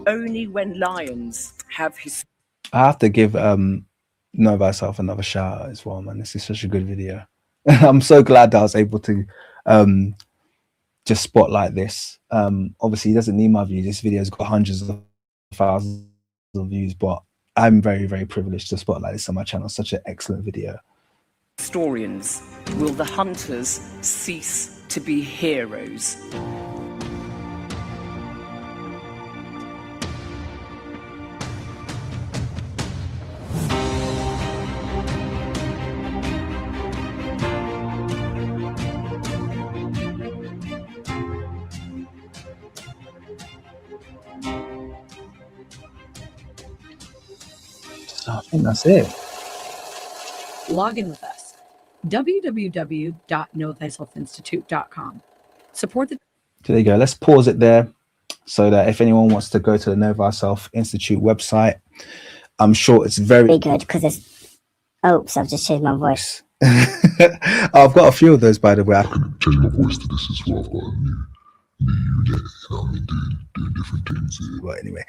S16: Only when lions have his...
S4: I have to give Know Thyself another shout out as well, man. This is such a good video. I'm so glad that I was able to just spotlight this. Obviously, he doesn't need my views. This video's got hundreds of thousands of views, but I'm very, very privileged to spotlight this on my channel. Such an excellent video.
S16: Historians, will the hunters cease to be heroes?
S4: I think that's it.
S5: Log in with us. www.knowthyselfinstitute.com. Support the...
S4: There you go. Let's pause it there, so that if anyone wants to go to the Know Thyself Institute website, I'm sure it's very
S17: good, because it's... Oops, I've just changed my voice.
S4: I've got a few of those, by the way. I
S18: could change my voice to this as well. I've got a new unit, you know what I mean, doing different things here.
S4: Well, anyway,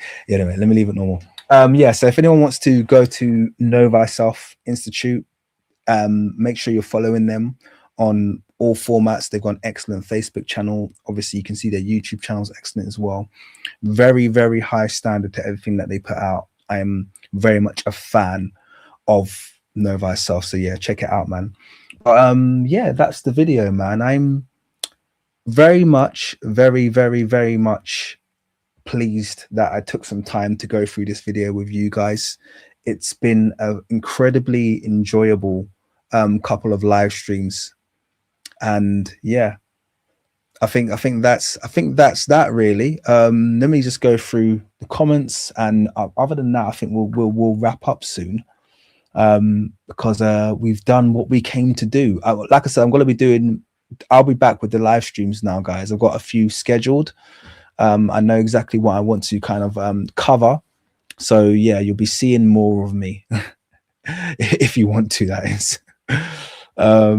S4: let me leave it normal. Yeah, so if anyone wants to go to Know Thyself Institute, make sure you're following them on all formats. They've got an excellent Facebook channel. Obviously, you can see their YouTube channel is excellent as well. Very, very high standard to everything that they put out. I am very much a fan of Know Thyself. So yeah, check it out, man. But yeah, that's the video, man. I'm very much pleased that I took some time to go through this video with you guys. It's been an incredibly enjoyable couple of live streams, and yeah, I think that's that really. Let me just go through the comments, and other than that, I think we'll wrap up soon. because we've done what we came to do. Like I said, I'll be back with the live streams now, guys. I've got a few scheduled. I know exactly what I want to kind of cover. So yeah, you'll be seeing more of me if you want to, that is. I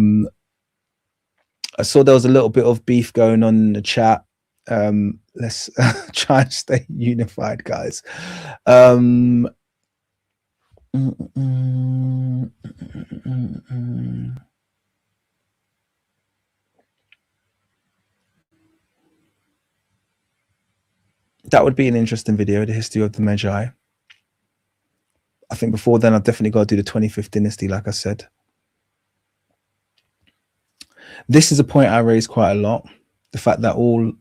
S4: saw there was a little bit of beef going on in the chat. Let's try and stay unified, guys. That would be an interesting video, the history of the Magi. I think before then, I've definitely got to do the 25th dynasty, like I said. This is a point I raise quite a lot. The fact that all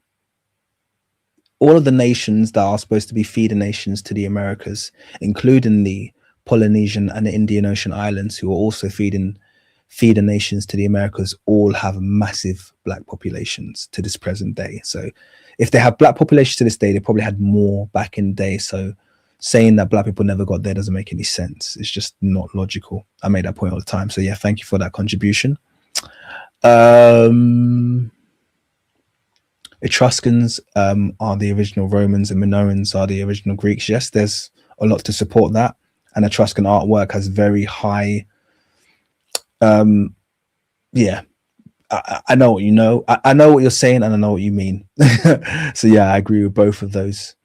S4: of the nations that are supposed to be feeder nations to the Americas, including the Polynesian and the Indian Ocean islands, who are also feeder nations to the Americas, all have massive black populations to this present day. So if they have black populations to this day, they probably had more back in the day. So saying that black people never got there doesn't make any sense. It's just not logical. I made that point all the time. So yeah, thank you for that contribution. Etruscans are the original Romans, and Minoans are the original Greeks. Yes, there's a lot to support that. And Etruscan artwork has very high, yeah, I know what you know. I know what you're saying, and I know what you mean. So yeah, I agree with both of those.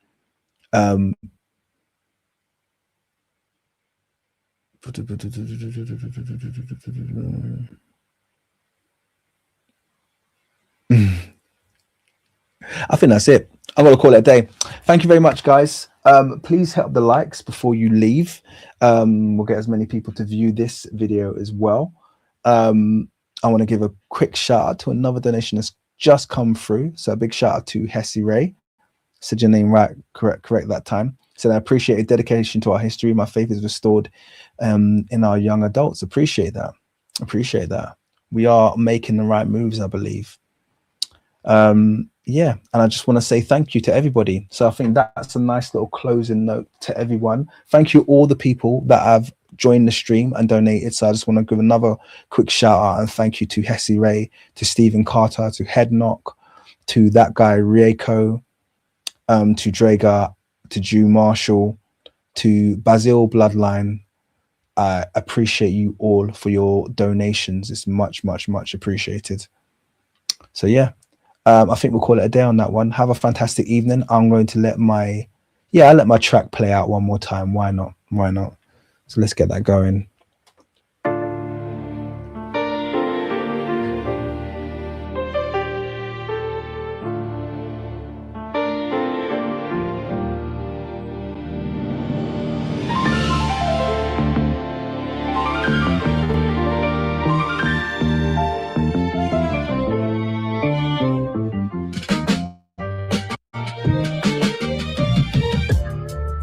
S4: I think that's it. I'm going to call it a day. Thank you very much, guys. Please help the likes before you leave. We'll get as many people to view this video as well. I want to give a quick shout out to another donation that's just come through. So a big shout out to Hessie Ray. Said your name right, correct that time. Said I appreciate your dedication to our history. My faith is restored in our young adults. Appreciate that. Appreciate that. We are making the right moves, I believe. Yeah, and I just want to say thank you to everybody. So I think that's a nice little closing note to everyone. Thank you all the people that have joined the stream and donated. So I just want to give another quick shout out and thank you to Hessie Ray, to Stephen Carter, to Headknock, to that guy Rieko, to Dragar, to Jew Marshall, to Basil Bloodline. I appreciate you all for your donations. It's much, much, much appreciated. So yeah. I think we'll call it a day on that one. Have a fantastic evening. I'm going to let my track play out one more time. Why not? Why not? So let's get that going.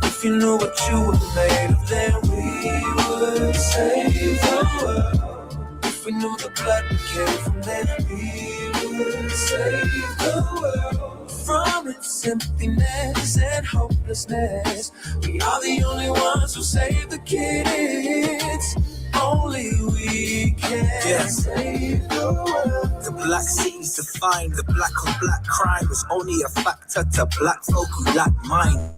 S1: If you knew what you were made of, then we would save the world. If we knew the blood we came from, then we would save the world. From its emptiness and hopelessness, we are the only ones who save the kids. Only we can save the world.
S2: The black city's defined, the black on black crime is only a factor to black folk who lack mind.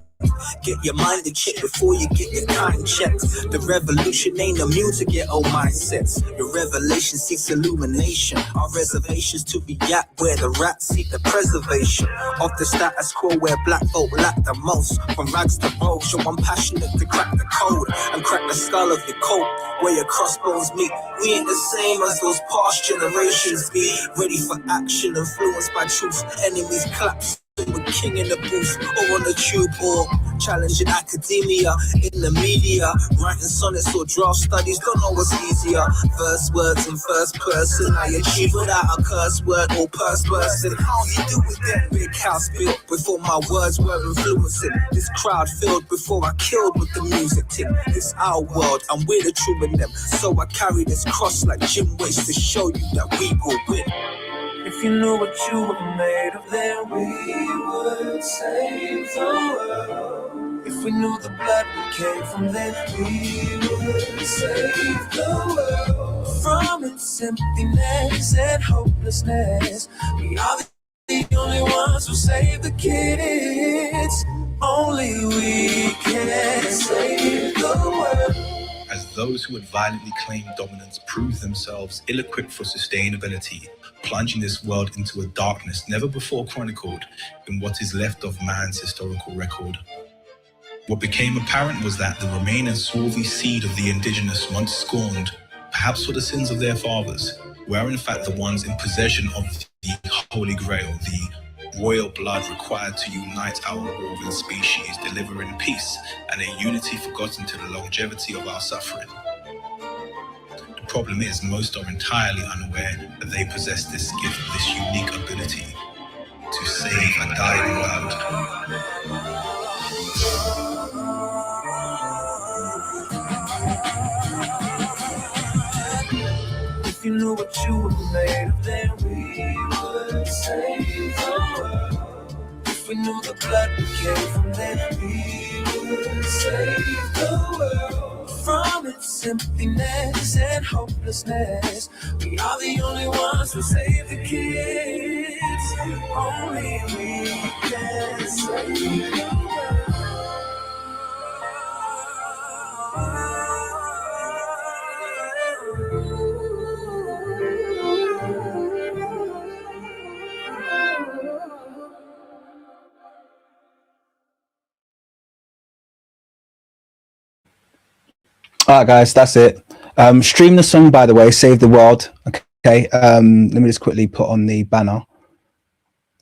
S2: Get your mind in check before you get your kind checked. The revolution ain't immune to get old mindsets. Your revelation seeks illumination. Our reservations to be at where the rats seek the preservation of the status quo where black folk lack the most. From rags to bones, I'm passionate to crack the code and crack the skull of your coat where your crossbones meet. We ain't the same as those past generations be. Ready for action, influenced by truth. Enemies collapse. With king in the booth or on the tube or challenging academia in the media, writing sonnets or draft studies, don't know what's easier. First words in first person I achieve without a curse word or purse person. How you do with that big house built before my words were influencing this crowd filled before I killed with the music tip. It's our world and we're the true in them, so I carry this cross like Jim Waste to show you that we will win.
S1: If you knew what you were made of, then we would save the world. If we knew the blood we came from, then we would save the world from its emptiness and hopelessness. We are the only ones who save the kids. Only we can save the world.
S3: As those who would violently claim dominance prove themselves ill-equipped for sustainability, plunging this world into a darkness never before chronicled in what is left of man's historical record. What became apparent was that the remain and swarthy seed of the indigenous, once scorned, perhaps for the sins of their fathers, were in fact the ones in possession of the Holy Grail, the royal blood required to unite our warring species, delivering peace and a unity forgotten to the longevity of our suffering. The problem is, most are entirely unaware that they possess this gift, this unique ability to save a dying world.
S1: If you knew what you were made of, then we would save the world. If we knew the blood we came from, then we would save the world from its emptiness and hopelessness. We are the only ones who save the kids. Only we can save the world.
S4: All right, guys, that's it. Stream the song, by the way, Save the World. Okay, let me just quickly put on the banner.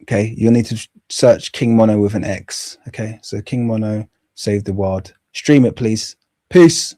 S4: Okay, you'll need to search King Mono with an X. Okay, so King Mono, Save the World. Stream it, please. Peace.